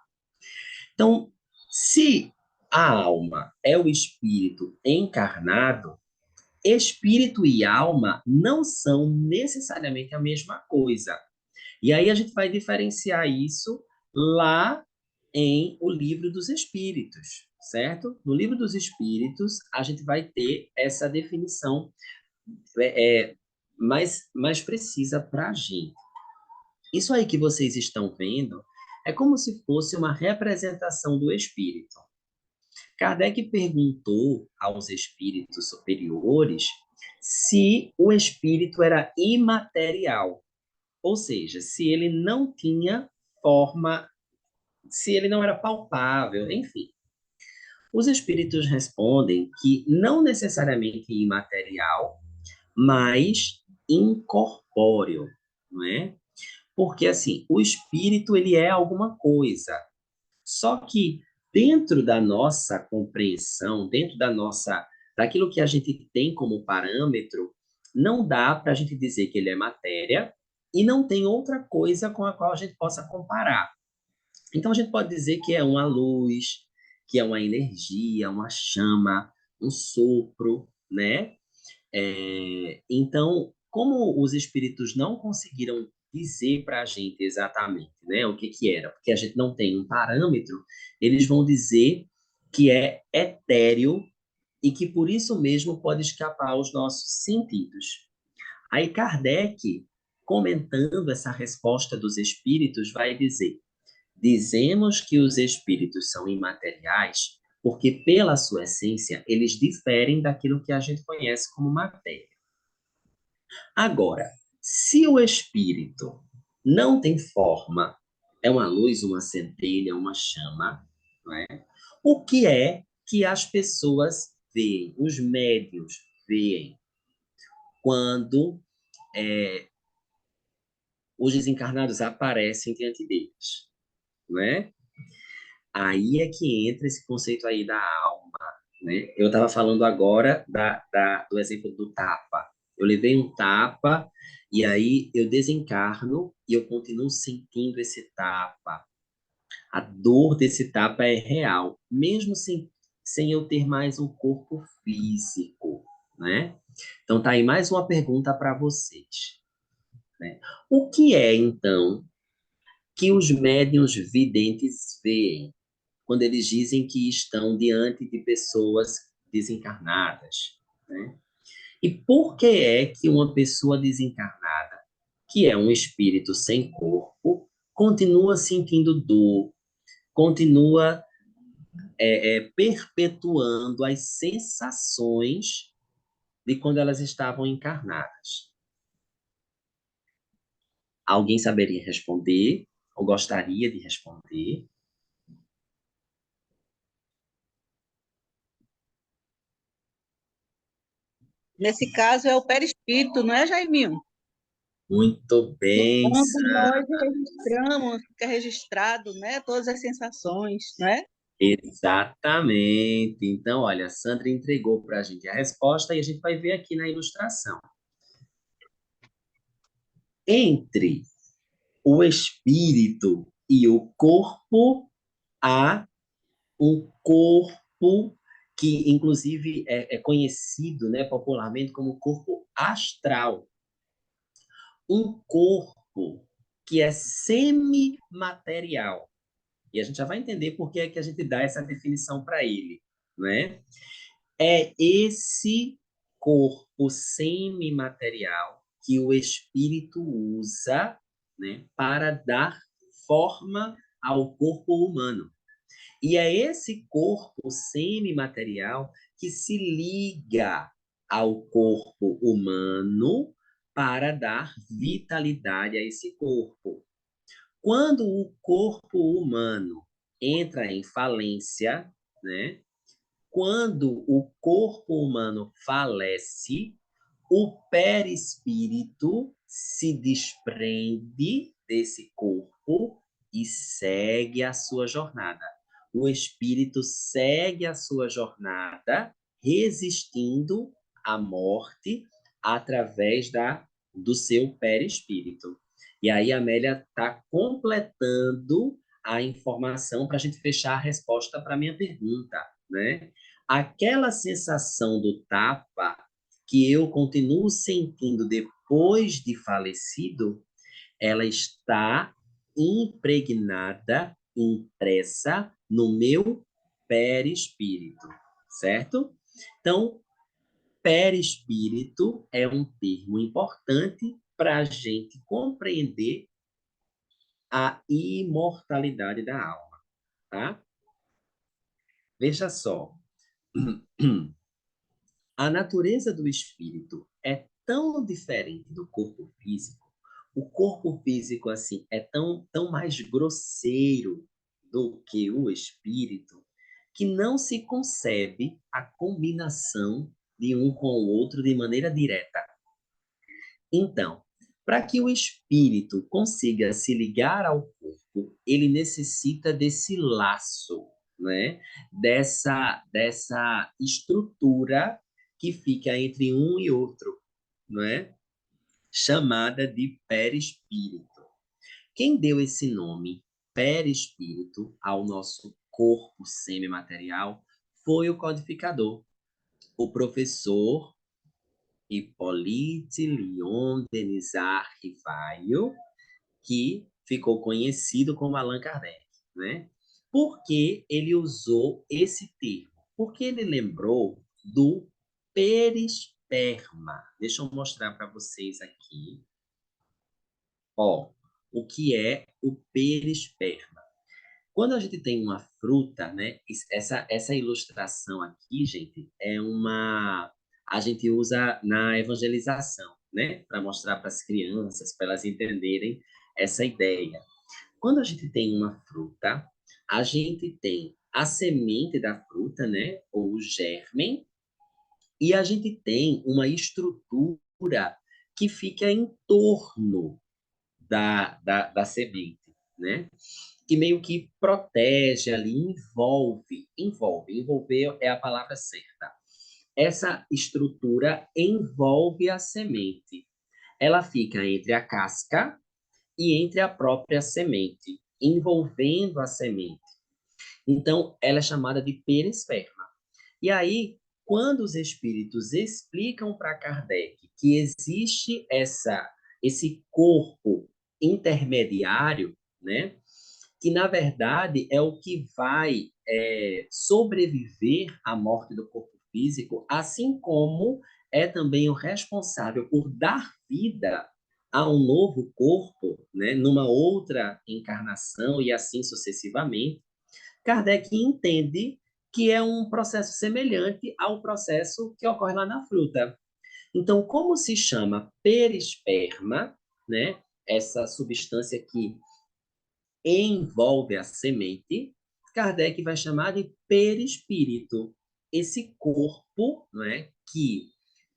Então, se a alma é o espírito encarnado, espírito e alma não são necessariamente a mesma coisa. E aí a gente vai diferenciar isso lá em O Livro dos Espíritos, certo? No Livro dos Espíritos, a gente vai ter essa definição mais precisa para a gente. Isso aí que vocês estão vendo é como se fosse uma representação do espírito. Kardec perguntou aos espíritos superiores se o espírito era imaterial, ou seja, se ele não tinha forma, se ele não era palpável, enfim. Os espíritos respondem que não necessariamente imaterial, mas incorpóreo, não é? Porque assim, o espírito ele é alguma coisa. Só que dentro da nossa compreensão, dentro daquilo que a gente tem como parâmetro, não dá para a gente dizer que ele é matéria e não tem outra coisa com a qual a gente possa comparar. Então a gente pode dizer que é uma luz, que é uma energia, uma chama, um sopro, né? Então, como os espíritos não conseguiram dizer para a gente exatamente, né, o que que era, porque a gente não tem um parâmetro, eles vão dizer que é etéreo e que por isso mesmo pode escapar aos nossos sentidos. Aí Kardec, comentando essa resposta dos espíritos, vai dizer: dizemos que os espíritos são imateriais porque, pela sua essência, eles diferem daquilo que a gente conhece como matéria. Agora, se o espírito não tem forma, é uma luz, uma centelha, uma chama, não é? O que é que as pessoas veem, os médios veem, quando os desencarnados aparecem diante deles, não é? Aí é que entra esse conceito aí da alma, né? Eu estava falando agora do exemplo do tapa. Eu levei um tapa e aí eu desencarno e eu continuo sentindo esse tapa. A dor desse tapa é real, mesmo sem eu ter mais um corpo físico, né? Então tá aí mais uma pergunta para vocês, né? O que é, então, que os médiuns videntes veem quando eles dizem que estão diante de pessoas desencarnadas, né? E por que é que uma pessoa desencarnada, que é um espírito sem corpo, continua sentindo dor, continua perpetuando as sensações de quando elas estavam encarnadas? Alguém saberia responder ou gostaria de responder? Nesse caso, é o perispírito, não é, Jaiminho? Muito bem, Onde nós registramos, fica registrado, né, todas as sensações, né? exatamente. Então, olha, a Sandra entregou para a gente a resposta e a gente vai ver aqui na ilustração. Entre o espírito e o corpo, há um corpo que, inclusive, é conhecido, né, popularmente como corpo astral. Um corpo que é semimaterial. E a gente já vai entender por que é que a gente dá essa definição para ele, né? É esse corpo semimaterial que o espírito usa, né, para dar forma ao corpo humano. E é esse corpo semimaterial que se liga ao corpo humano para dar vitalidade a esse corpo. Quando o corpo humano entra em falência, né? Quando o corpo humano falece, o perispírito se desprende desse corpo e segue a sua jornada. O espírito segue a sua jornada, resistindo à morte através do seu perispírito. E aí a Amélia está completando a informação para a gente fechar a resposta para a minha pergunta, né? Aquela sensação do tapa que eu continuo sentindo depois de falecido, ela está impregnada, impressa no meu perispírito, certo? Então, perispírito é um termo importante para a gente compreender a imortalidade da alma, tá? Veja só, a natureza do espírito é tão diferente do corpo físico. O corpo físico, assim, é tão mais grosseiro do que o espírito, que não se concebe a combinação de um com o outro de maneira direta. Então, para que o espírito consiga se ligar ao corpo, ele necessita desse laço, né? Dessa estrutura que fica entre um e outro, não é? Chamada de perispírito. Quem deu esse nome, perispírito, ao nosso corpo semimaterial foi o codificador, o professor Hippolyte Léon Denisard Rivaio, que ficou conhecido como Allan Kardec, né? Por que ele usou esse termo? Porque ele lembrou do perisperma. Deixa eu mostrar para vocês aqui, ó, o que é o perisperma. Quando a gente tem uma fruta, né? Essa ilustração aqui, gente, é uma. A gente usa na evangelização, né? Para mostrar para as crianças, para elas entenderem essa ideia. Quando a gente tem uma fruta, a gente tem a semente da fruta, né? Ou o germe, e a gente tem uma estrutura que fica em torno da semente, né? Que meio que protege ali, envolver é a palavra certa. Essa estrutura envolve a semente. Ela fica entre a casca e entre a própria semente, envolvendo a semente. Então, ela é chamada de perisperma. E aí, quando os espíritos explicam para Kardec que existe esse corpo intermediário, né? Que na verdade é o que vai sobreviver à morte do corpo físico, assim como é também o responsável por dar vida a um novo corpo, né, numa outra encarnação e assim sucessivamente. Kardec entende que é um processo semelhante ao processo que ocorre lá na fruta. Então, como se chama perisperma, né, essa substância que envolve a semente, Kardec vai chamar de perispírito. Esse corpo, não é, que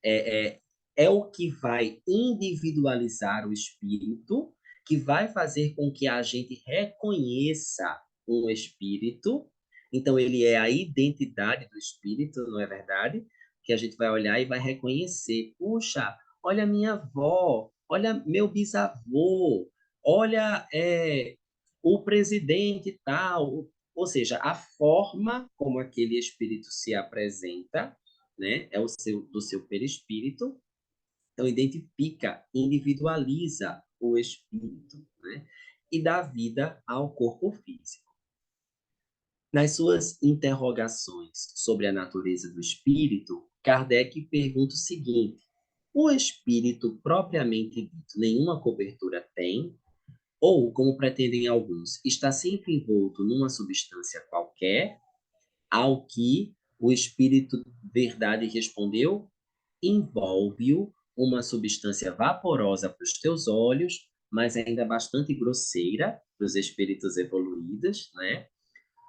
é, é, é o que vai individualizar o espírito, que vai fazer com que a gente reconheça um espírito. Então, ele é a identidade do espírito, não é verdade? Que a gente vai olhar e vai reconhecer. Puxa, olha a minha avó, olha meu bisavô, olha o presidente tal. Ou seja, a forma como aquele espírito se apresenta, né, é do seu perispírito. Então, identifica, individualiza o espírito, né, e dá vida ao corpo físico. Nas suas interrogações sobre a natureza do espírito, Kardec pergunta o seguinte: o espírito propriamente dito nenhuma cobertura tem? Ou, como pretendem alguns, está sempre envolto numa substância qualquer? Ao que o espírito verdade respondeu: envolve-o uma substância vaporosa para os teus olhos, mas ainda bastante grosseira para os espíritos evoluídos, né?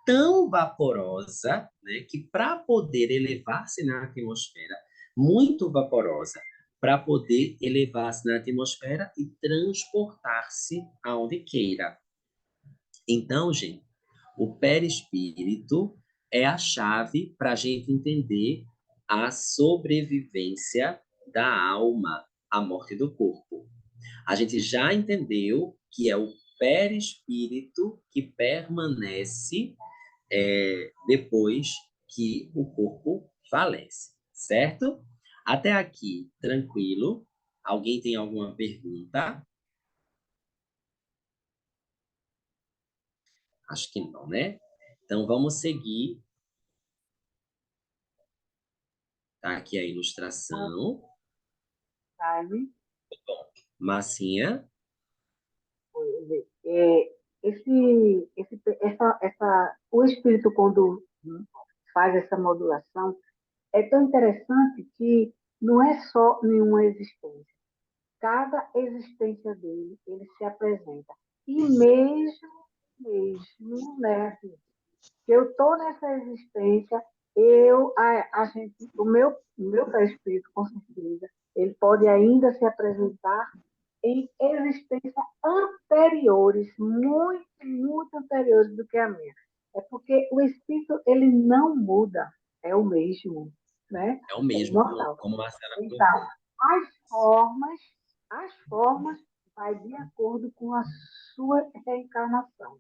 Tão vaporosa, né, que para poder elevar-se na atmosfera, muito vaporosa, para poder elevar-se na atmosfera e transportar-se aonde queira. Então, gente, o perispírito é a chave para a gente entender a sobrevivência da alma à morte do corpo. A gente já entendeu que é o perispírito que permanece depois que o corpo falece, certo? Até aqui, tranquilo? Alguém tem alguma pergunta? Acho que não, né? Então, vamos seguir. Tá aqui a ilustração. Carmen, Massinha. é, o espírito, quando faz essa modulação, é tão interessante que não é só nenhuma existência. Cada existência dele, ele se apresenta. E mesmo, né, assim, se eu estou nessa existência, o meu perispírito, com certeza, ele pode ainda se apresentar em existências anteriores, muito, muito anteriores do que a minha. É porque o espírito, ele não muda, é o mesmo, né? É o É mesmo, imortal. como a Marcela Então, colocou. as formas, as formas vai de acordo com a sua reencarnação,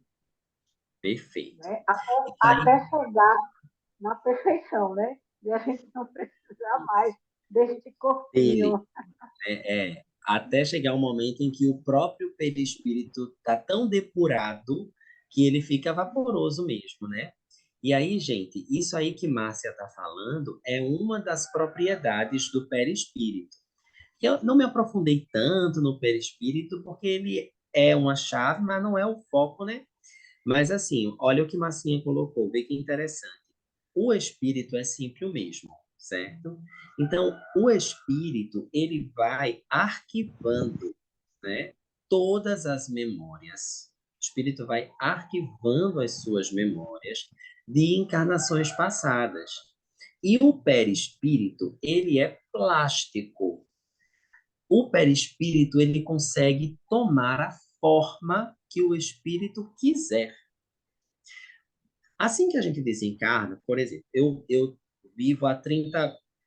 Perfeito. né? Até, E aí, até chegar na perfeição, né? E a gente não precisa mais deste dele, corpinho. até chegar o momento em que o próprio perispírito está tão depurado que ele fica vaporoso mesmo, né? E aí, gente, isso aí que Márcia está falando é uma das propriedades do perispírito. Eu não me aprofundei tanto no perispírito porque ele é uma chave, mas não é o foco, né? Mas assim, olha o que Massinha colocou, vê que interessante. O espírito é sempre o mesmo, certo? Então, o espírito, ele vai arquivando, né, todas as memórias. O espírito vai arquivando as suas memórias de encarnações passadas. E o perispírito, ele é plástico. O perispírito, ele consegue tomar a forma que o espírito quiser. Assim que a gente desencarna, por exemplo, eu vivo há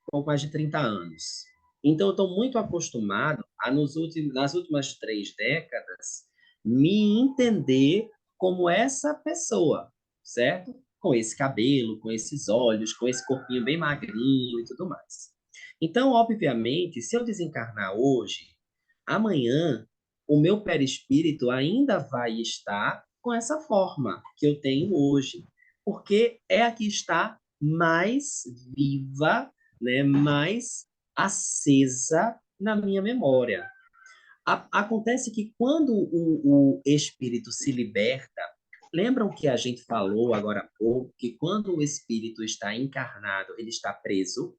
pouco mais de 30 anos. Então, eu estou muito acostumado a, nas últimas 3 décadas, me entender como essa pessoa, certo? Com esse cabelo, com esses olhos, com esse corpinho bem magrinho e tudo mais. Então, obviamente, se eu desencarnar hoje, amanhã, o meu perispírito ainda vai estar com essa forma que eu tenho hoje porque é a que está mais viva, né, mais acesa na minha memória. Acontece que quando o espírito se liberta, lembram que a gente falou agora há pouco que quando o espírito está encarnado, ele está preso,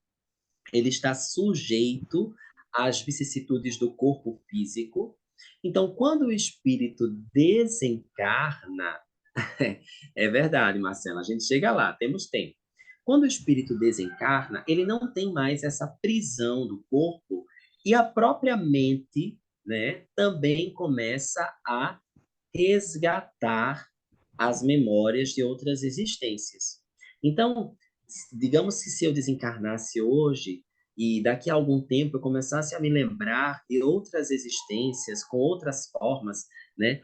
ele está sujeito às vicissitudes do corpo físico. Então, quando o espírito desencarna, é verdade, Marcela. A gente chega lá, temos tempo. Quando o espírito desencarna, ele não tem mais essa prisão do corpo e a própria mente, né, também começa a resgatar as memórias de outras existências. Então, digamos que se eu desencarnasse hoje, e daqui a algum tempo eu começasse a me lembrar de outras existências com outras formas, né?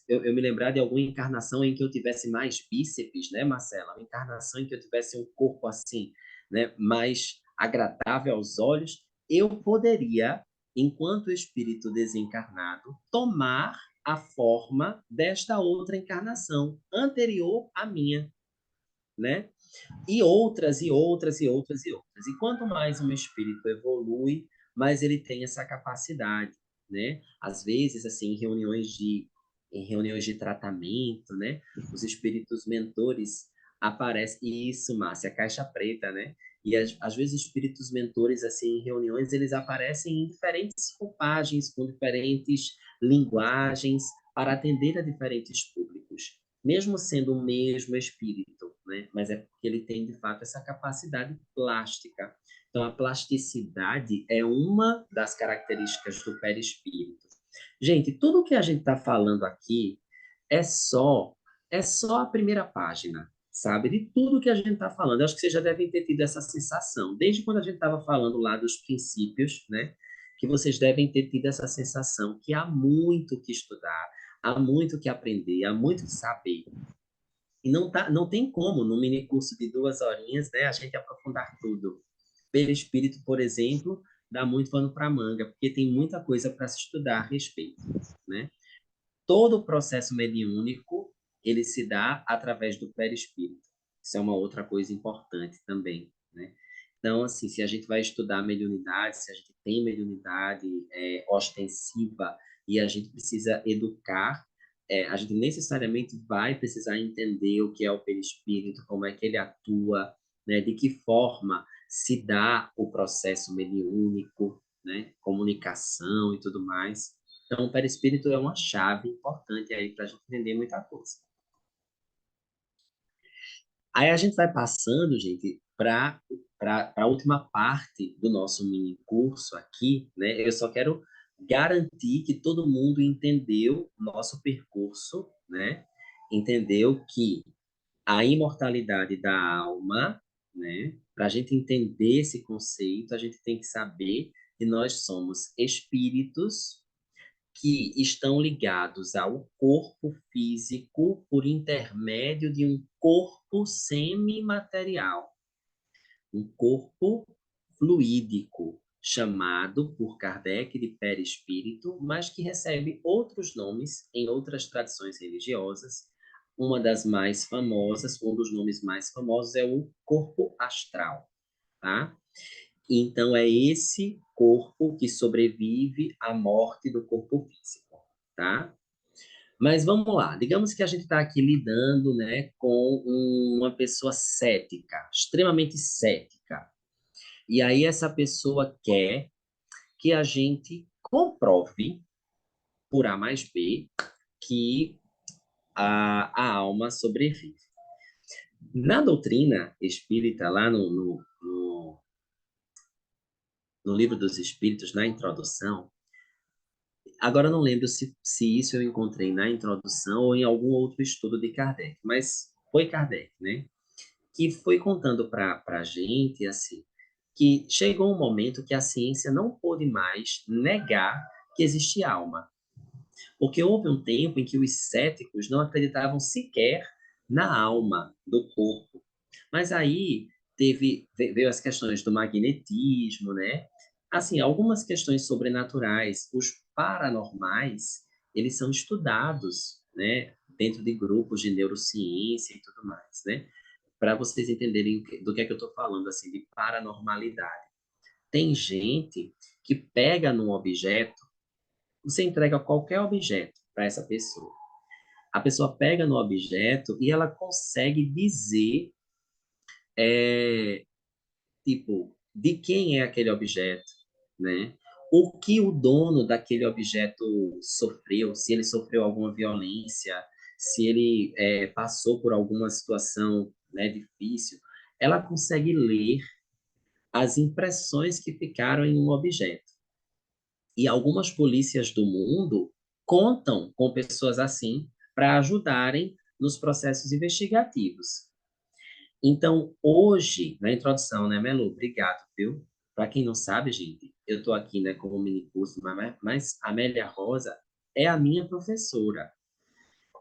Eu me lembrar de alguma encarnação em que eu tivesse mais bíceps, né, Marcela? Uma encarnação em que eu tivesse um corpo assim, né, mais agradável aos olhos, eu poderia, enquanto espírito desencarnado, tomar a forma desta outra encarnação anterior à minha, né? E outras, e outras, e outras, e outras. E quanto mais um espírito evolui, mais ele tem essa capacidade, né? Às vezes, assim, em reuniões de tratamento, né? Os espíritos mentores aparecem. Isso, Márcia, caixa preta, né? E às vezes espíritos mentores, assim, em reuniões, eles aparecem em diferentes roupagens, com diferentes linguagens, para atender a diferentes públicos mesmo sendo o mesmo espírito, né? Mas é porque ele tem, de fato, essa capacidade plástica. Então, a plasticidade é uma das características do perispírito. Gente, tudo que a gente está falando aqui é só, é só a primeira página, sabe? De tudo que a gente está falando. Eu acho que vocês já devem ter tido essa sensação. Desde quando a gente estava falando lá dos princípios, né? Que vocês devem ter tido essa sensação que há muito que estudar, há muito que aprender, há muito que saber. E não tem como, num mini curso de 2 horinhas, né, a gente aprofundar tudo. Perispírito, por exemplo, dá muito pano para manga, porque tem muita coisa para se estudar a respeito, né? Todo o processo mediúnico, ele se dá através do perispírito. Isso é uma outra coisa importante também, né? Então, assim, se a gente vai estudar mediunidade, se a gente tem mediunidade ostensiva e a gente precisa educar, a gente necessariamente vai precisar entender o que é o perispírito, como é que ele atua, né? De que forma se dá o processo mediúnico, né? Comunicação e tudo mais. Então, o perispírito é uma chave importante aí para a gente entender muita coisa. Aí a gente vai passando, gente, para a última parte do nosso mini curso aqui, né? Eu só quero garantir que todo mundo entendeu o nosso percurso, né? Entendeu que a imortalidade da alma, né? Para a gente entender esse conceito, a gente tem que saber que nós somos espíritos que estão ligados ao corpo físico por intermédio de um corpo semimaterial, um corpo fluídico, chamado por Kardec de perispírito, mas que recebe outros nomes em outras tradições religiosas. Uma das mais famosas, um dos nomes mais famosos é o corpo astral, tá? Então, é esse corpo que sobrevive à morte do corpo físico, tá? Mas vamos lá, digamos que a gente está aqui lidando, né, com uma pessoa cética, extremamente cética. E aí essa pessoa quer que a gente comprove, por A mais B, que a alma sobrevive. Na doutrina espírita, lá no Livro dos Espíritos, na introdução, agora eu não lembro se isso eu encontrei na introdução ou em algum outro estudo de Kardec, mas foi Kardec, né? Que foi contando para a gente, assim, que chegou um momento que a ciência não pôde mais negar que existe alma. Porque houve um tempo em que os céticos não acreditavam sequer na alma do corpo. Mas aí veio as questões do magnetismo, né? Assim, algumas questões sobrenaturais, os paranormais, eles são estudados, né? Dentro de grupos de neurociência e tudo mais, né? Para vocês entenderem do que é que eu estou falando, assim, de paranormalidade. Tem gente que pega num objeto, você entrega qualquer objeto para essa pessoa. A pessoa pega no objeto e ela consegue dizer, tipo, de quem é aquele objeto, né? O que o dono daquele objeto sofreu, se ele sofreu alguma violência, se ele passou por alguma situação, né, difícil, ela consegue ler as impressões que ficaram em um objeto. E algumas polícias do mundo contam com pessoas assim para ajudarem nos processos investigativos. Então, hoje, na introdução, né, Melu? Obrigado, viu? Para quem não sabe, gente, eu estou aqui, né, como mini curso, mas a Amélia Rosa é a minha professora.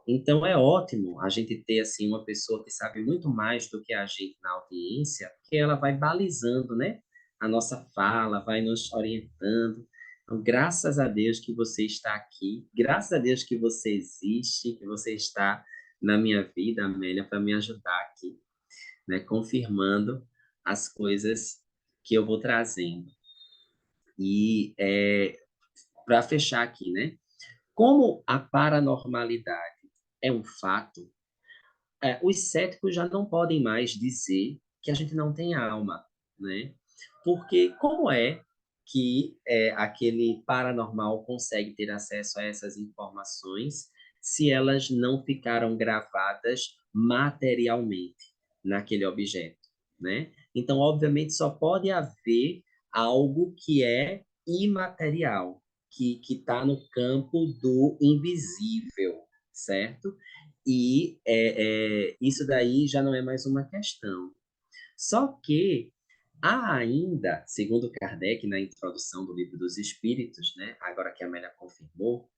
Então, é ótimo a gente ter, assim, uma pessoa que sabe muito mais do que a gente na audiência, porque ela vai balizando, né, a nossa fala, vai nos orientando. Então, graças a Deus que você está aqui, graças a Deus que você existe, que você está na minha vida, Amélia, para me ajudar aqui, né, confirmando as coisas que eu vou trazendo. E, para fechar aqui, né, como a paranormalidade é um fato, os céticos já não podem mais dizer que a gente não tem alma, né? Porque como é que aquele paranormal consegue ter acesso a essas informações se elas não ficaram gravadas materialmente naquele objeto, né? Então, obviamente, só pode haver algo que é imaterial, que está no campo do invisível, certo? E isso daí já não é mais uma questão. Só que há ainda, segundo Kardec, na introdução do Livro dos Espíritos, né, agora que a Amélia confirmou,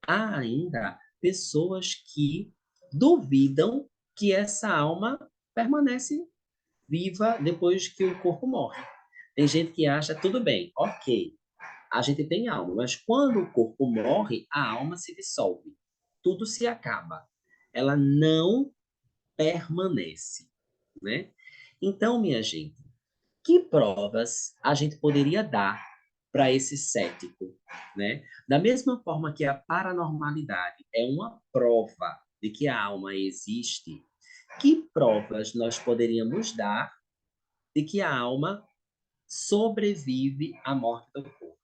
há ainda pessoas que duvidam que essa alma permanece viva depois que o corpo morre. Tem gente que acha, tudo bem, ok, a gente tem alma, mas quando o corpo morre, a alma se dissolve. Tudo se acaba. Ela não permanece, né? Então, minha gente, que provas a gente poderia dar para esse cético, né? Da mesma forma que a paranormalidade é uma prova de que a alma existe, que provas nós poderíamos dar de que a alma sobrevive à morte do corpo?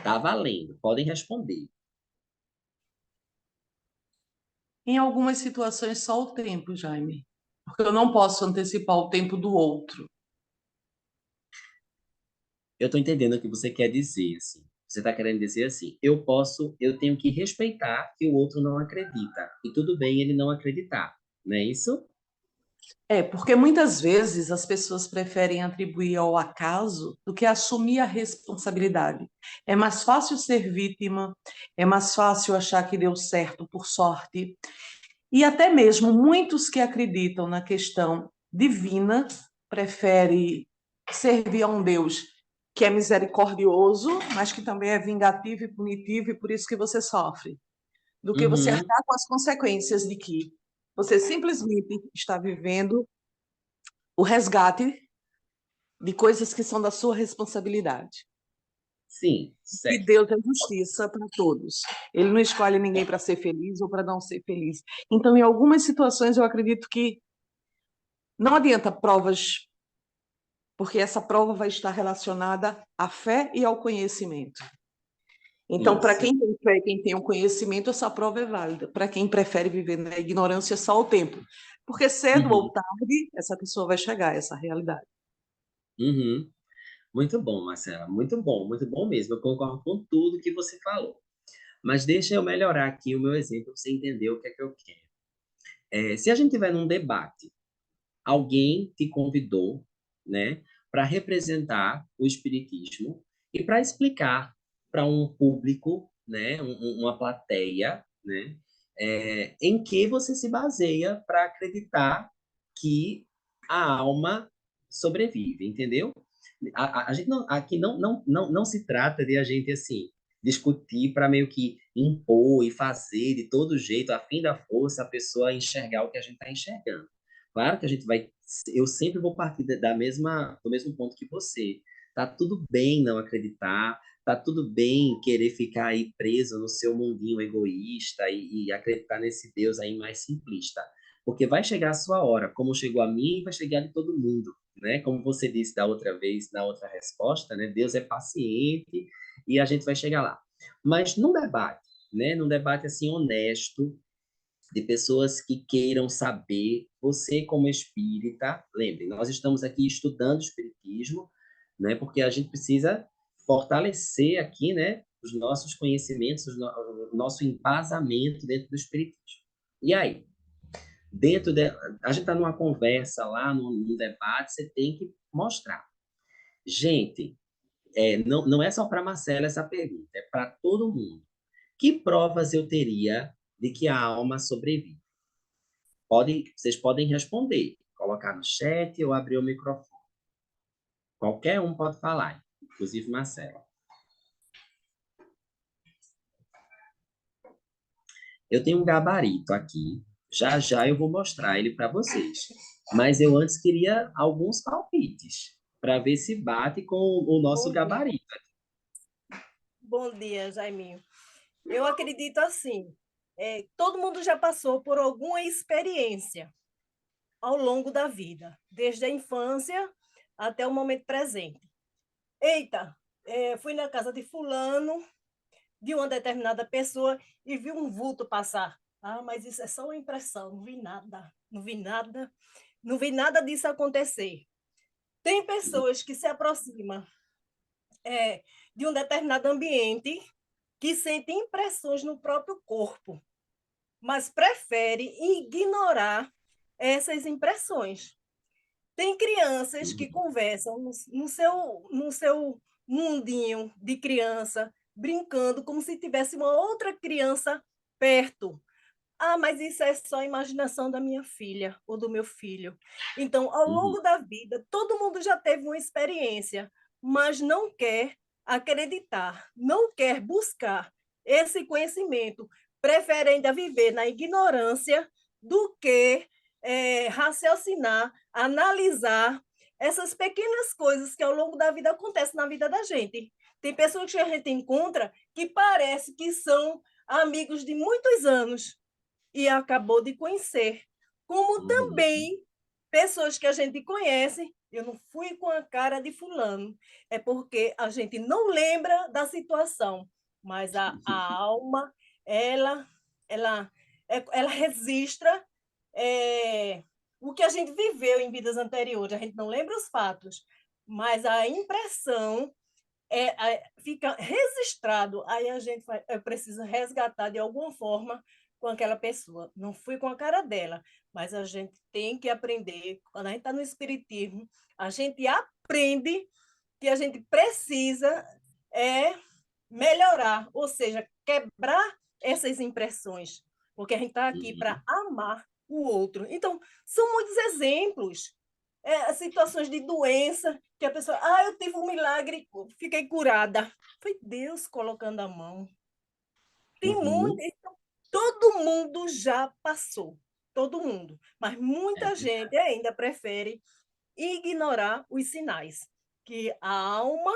Tá valendo, podem responder. Em algumas situações, só o tempo, Jaime. Porque eu não posso antecipar o tempo do outro. Eu estou entendendo o que você quer dizer, assim. Você está querendo dizer assim, eu tenho que respeitar que o outro não acredita. E tudo bem ele não acreditar, não é isso? É, porque muitas vezes as pessoas preferem atribuir ao acaso do que assumir a responsabilidade. É mais fácil ser vítima, é mais fácil achar que deu certo por sorte. E até mesmo muitos que acreditam na questão divina preferem servir a um Deus que é misericordioso, mas que também é vingativo e punitivo, e por isso que você sofre, do que você Uhum, arcar com as consequências de que você simplesmente está vivendo o resgate de coisas que são da sua responsabilidade. sim, E certo. Deus é justiça para todos. Ele não escolhe ninguém para ser feliz ou para não ser feliz. Então, em algumas situações, eu acredito que não adianta provas, porque essa prova vai estar relacionada à fé e ao conhecimento. Então, para Isso. quem tem fé e quem tem o conhecimento, essa prova é válida. Para quem prefere viver na ignorância, só o tempo. Porque cedo ou Uhum, tarde, essa pessoa vai chegar a essa realidade. uhum. Muito bom, Marcela. Muito bom mesmo. Eu concordo com tudo que você falou. Mas deixa eu melhorar aqui o meu exemplo para você entender o que é que eu quero. Se a gente tiver num debate, alguém te convidou, né, para representar o espiritismo e para explicar para um público, né, uma plateia, né, em que você se baseia para acreditar que a alma sobrevive, entendeu? A gente não, aqui não se trata de a gente assim discutir para meio que impor e fazer de todo jeito, a fim da força, a pessoa enxergar o que a gente está enxergando. Claro que a gente vai, eu sempre vou partir do mesmo ponto que você. Tá tudo bem não acreditar, tá tudo bem querer ficar aí preso no seu mundinho egoísta e acreditar nesse Deus aí mais simplista. Porque vai chegar a sua hora, como chegou a mim, vai chegar de todo mundo, né? Como você disse da outra vez, na outra resposta, né? Deus é paciente e a gente vai chegar lá. Mas num debate, né? Num debate assim honesto, de pessoas que queiram saber, você como espírita, lembre, nós estamos aqui estudando espiritismo, né? Porque a gente precisa fortalecer aqui, né, os nossos conhecimentos, o nosso embasamento dentro do espiritismo. E aí, a gente está numa conversa lá, num debate, você tem que mostrar. Gente, não é só para Marcela essa pergunta, é para todo mundo. Que provas eu teria de que a alma sobrevive? Vocês podem responder, colocar no chat ou abrir o microfone. Qualquer um pode falar, inclusive Marcela. Eu tenho um gabarito aqui, já já eu vou mostrar ele para vocês. Mas eu antes queria alguns palpites, para ver se bate com o nosso gabarito. Bom dia, Jaiminho. Eu acredito assim, todo mundo já passou por alguma experiência ao longo da vida, desde a infância até o momento presente. Eita, fui na casa de fulano, de uma determinada pessoa, e vi um vulto passar. Ah, mas isso é só uma impressão, não vi nada, não vi nada, não vi nada disso acontecer. Tem pessoas que se aproximam de um determinado ambiente que sentem impressões no próprio corpo, mas preferem ignorar essas impressões. Tem crianças que conversam no seu mundinho de criança, brincando como se tivesse uma outra criança perto. Ah, mas isso é só a imaginação da minha filha ou do meu filho. Então, ao longo da vida, todo mundo já teve uma experiência, mas não quer acreditar, não quer buscar esse conhecimento, prefere ainda viver na ignorância do que raciocinar, analisar essas pequenas coisas que ao longo da vida acontecem na vida da gente. Tem pessoas que a gente encontra que parece que são amigos de muitos anos e acabou de conhecer. Como também pessoas que a gente conhece, eu não fui com a cara de fulano, é porque a gente não lembra da situação, mas a alma, ela registra o que a gente viveu em vidas anteriores. A gente não lembra os fatos, mas a impressão fica registrado. Aí a gente precisa resgatar de alguma forma com aquela pessoa. Não fui com a cara dela, mas a gente tem que aprender. Quando a gente está no espiritismo, a gente aprende que a gente precisa melhorar, ou seja, quebrar essas impressões, porque a gente está aqui para amar o outro. Então, são muitos exemplos. Situações de doença, que a pessoa, eu tive um milagre, fiquei curada. Foi Deus colocando a mão. Tem muito, então, todo mundo já passou, todo mundo, mas muita gente ainda prefere ignorar os sinais, que a alma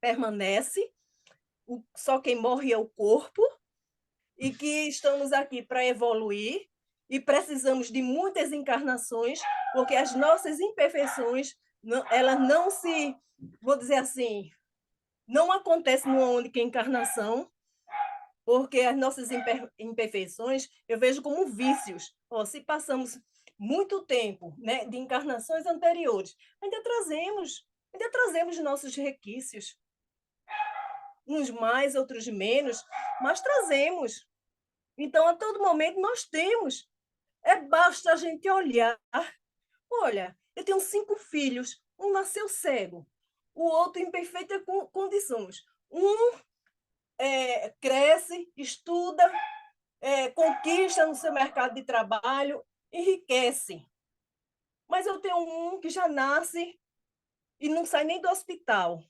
permanece, só quem morre é o corpo, e que estamos aqui para evoluir e precisamos de muitas encarnações, porque as nossas imperfeições, elas não se, vou dizer assim, não acontece numa única encarnação, porque as nossas imperfeições eu vejo como vícios. Se passamos muito tempo, né, de encarnações anteriores, ainda trazemos nossos requisitos, uns mais, outros menos, mas trazemos. Então, a todo momento, nós temos. Basta a gente olhar. Olha, eu tenho 5 filhos, um nasceu cego, o outro em perfeitas condições. Um cresce, estuda, conquista no seu mercado de trabalho, enriquece. Mas eu tenho um que já nasce e não sai nem do hospital.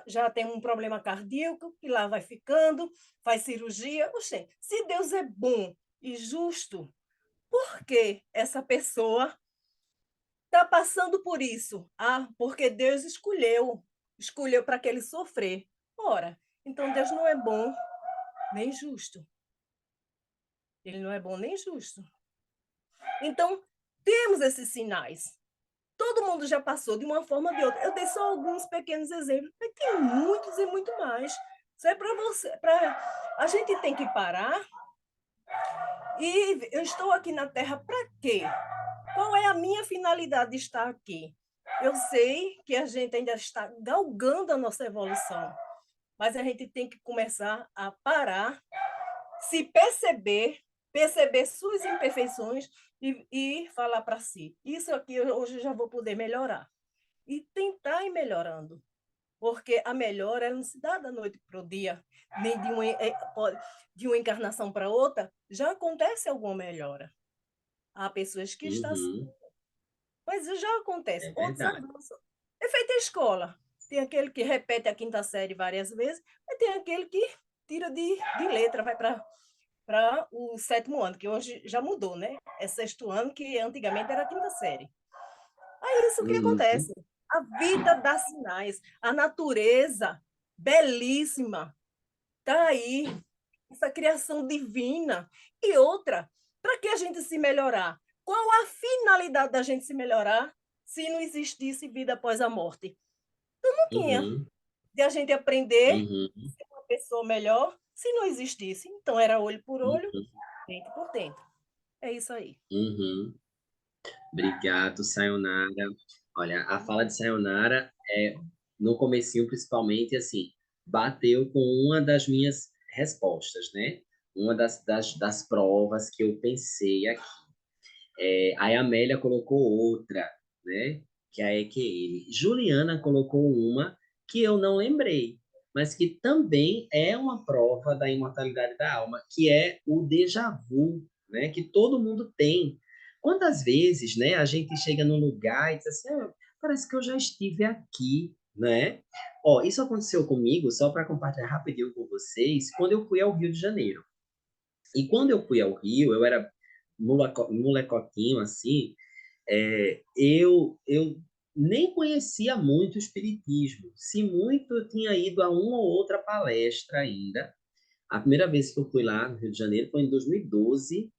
Já tem um problema cardíaco, que lá vai ficando, faz cirurgia. Oxê, se Deus é bom e justo, por que essa pessoa está passando por isso? Porque Deus escolheu para que ele sofrer. Ora, então Deus não é bom nem justo. Ele não é bom nem justo. Então, temos esses sinais. Todo mundo já passou de uma forma ou de outra. Eu dei só alguns pequenos exemplos, mas tem muitos e muito mais. Isso é para você. A gente tem que parar. E eu estou aqui na Terra para quê? Qual é a minha finalidade de estar aqui? Eu sei que a gente ainda está galgando a nossa evolução, mas a gente tem que começar a parar, se perceber suas imperfeições e falar para si, isso aqui hoje eu já vou poder melhorar. E tentar ir melhorando. Porque a melhora ela não se dá da noite para o dia, nem de uma encarnação para outra, já acontece alguma melhora. Há pessoas que estão assim, Uhum. mas já acontece, É outros verdade. avançam. É feita a escola. Tem aquele que repete a quinta série várias vezes, mas tem aquele que tira de letra, vai para o sétimo ano, que hoje já mudou, né? É sexto ano, que antigamente era a quinta série. É isso que Uhum. acontece. A vida dá sinais, a natureza belíssima está aí, essa criação divina. E outra, para que a gente se melhorar? Qual a finalidade da gente se melhorar se não existisse vida após a morte? Não tinha. Uhum. De a gente aprender Uhum. a ser uma pessoa melhor se não existisse. Então era olho por olho, Uhum. dente por dente. É isso aí. Uhum. Obrigado, Sayonara. Olha, a fala de Sayonara no comecinho, principalmente, assim, bateu com uma das minhas respostas, né? Uma das provas que eu pensei aqui. Aí a Amélia colocou outra, né? Que é a EQM. Juliana colocou uma que eu não lembrei, mas que também é uma prova da imortalidade da alma, que é o déjà vu, né? Que todo mundo tem. Quantas vezes, né, a gente chega num lugar e diz assim, parece que eu já estive aqui, né? Ó, isso aconteceu comigo, só para compartilhar rapidinho com vocês, quando eu fui ao Rio de Janeiro. E quando eu fui ao Rio, eu era molecotinho, assim, eu nem conhecia muito o espiritismo. Se muito, eu tinha ido a uma ou outra palestra ainda. A primeira vez que eu fui lá no Rio de Janeiro foi em 2012.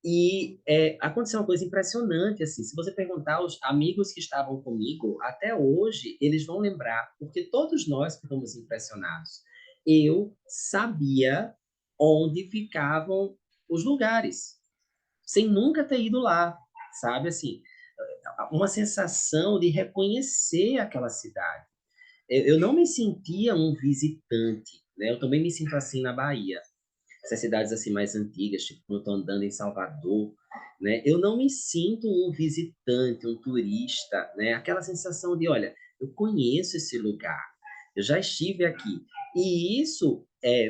E aconteceu uma coisa impressionante, assim, se você perguntar aos amigos que estavam comigo, até hoje, eles vão lembrar, porque todos nós ficamos impressionados. Eu sabia onde ficavam os lugares, sem nunca ter ido lá, sabe, assim, uma sensação de reconhecer aquela cidade. Eu não me sentia um visitante, né? Eu também me sinto assim na Bahia, essas cidades assim mais antigas, tipo, quando eu estou andando em Salvador, né? Eu não me sinto um visitante, um turista, né? Aquela sensação de, olha, eu conheço esse lugar, eu já estive aqui. E isso,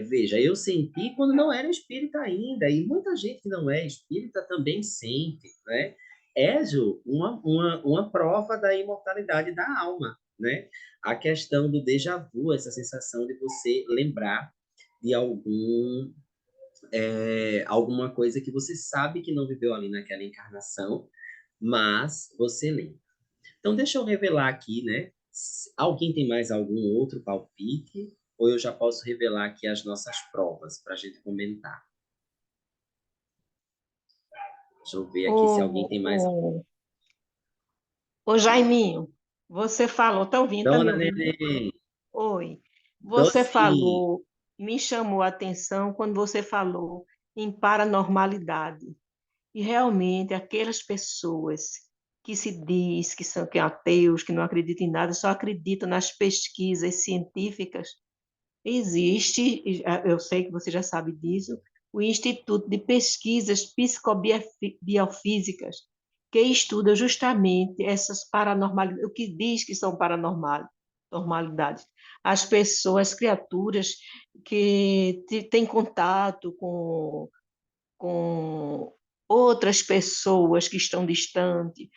veja, eu senti quando não era espírita ainda, e muita gente que não é espírita também sente, né? É, Ju, uma prova da imortalidade da alma, né? A questão do déjà vu, essa sensação de você lembrar de alguma coisa que você sabe que não viveu ali naquela encarnação, mas você lembra. Então, deixa eu revelar aqui, né? Alguém tem mais algum outro palpite? Ou eu já posso revelar aqui as nossas provas para a gente comentar? Deixa eu ver aqui se alguém Ô, tem mais. ô, ô Jaiminho, você falou, tá ouvindo, tá me Dona ouvindo? Neném, Oi. tô Você sim. falou, me chamou a atenção quando você falou em paranormalidade. E realmente aquelas pessoas que se diz que são ateus, que não acreditam em nada, só acreditam nas pesquisas científicas. Existe, eu sei que você já sabe disso, o Instituto de Pesquisas Psicobiofísicas, que estuda justamente essas paranormalidades, o que diz que são normalidades. As pessoas, as criaturas que têm contato com outras pessoas que estão distantes.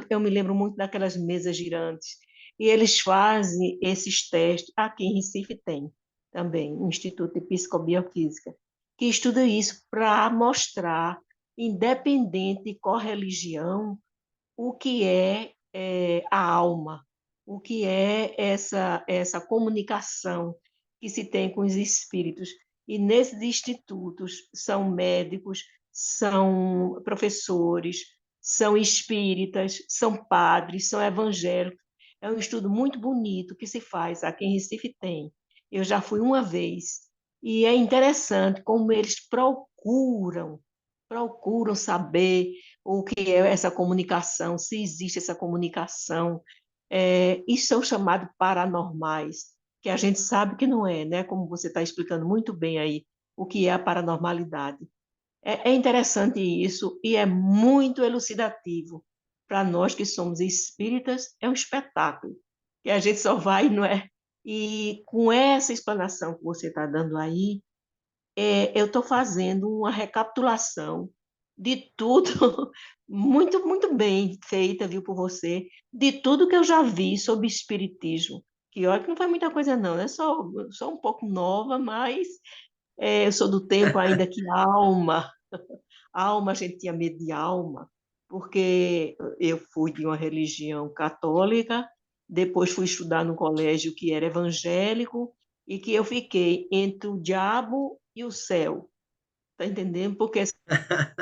Eu me lembro muito daquelas mesas girantes. E eles fazem esses testes. Aqui em Recife tem também o Instituto de Psicobiofísica, que estuda isso para mostrar, independente de qual religião, o que é a alma, o que é essa comunicação que se tem com os espíritos. E nesses institutos são médicos, são professores, são espíritas, são padres, são evangélicos. É um estudo muito bonito que se faz, aqui em Recife tem. Eu já fui uma vez, e é interessante como eles procuram saber o que é essa comunicação, se existe essa comunicação. Isso são chamados paranormais, que a gente sabe que não é, né? Como você está explicando muito bem aí, o que é a paranormalidade. É interessante isso e é muito elucidativo. Para nós que somos espíritas, é um espetáculo, que a gente só vai, não é? E com essa explanação que você está dando aí, eu estou fazendo uma recapitulação de tudo, muito, muito bem feita, viu, por você, de tudo que eu já vi sobre espiritismo. Que olha que não foi muita coisa, não, é só um pouco nova, mas eu sou do tempo ainda que alma, a gente tinha medo de alma, porque eu fui de uma religião católica, depois fui estudar num colégio que era evangélico, e que eu fiquei entre o diabo e o céu, tá entendendo? Porque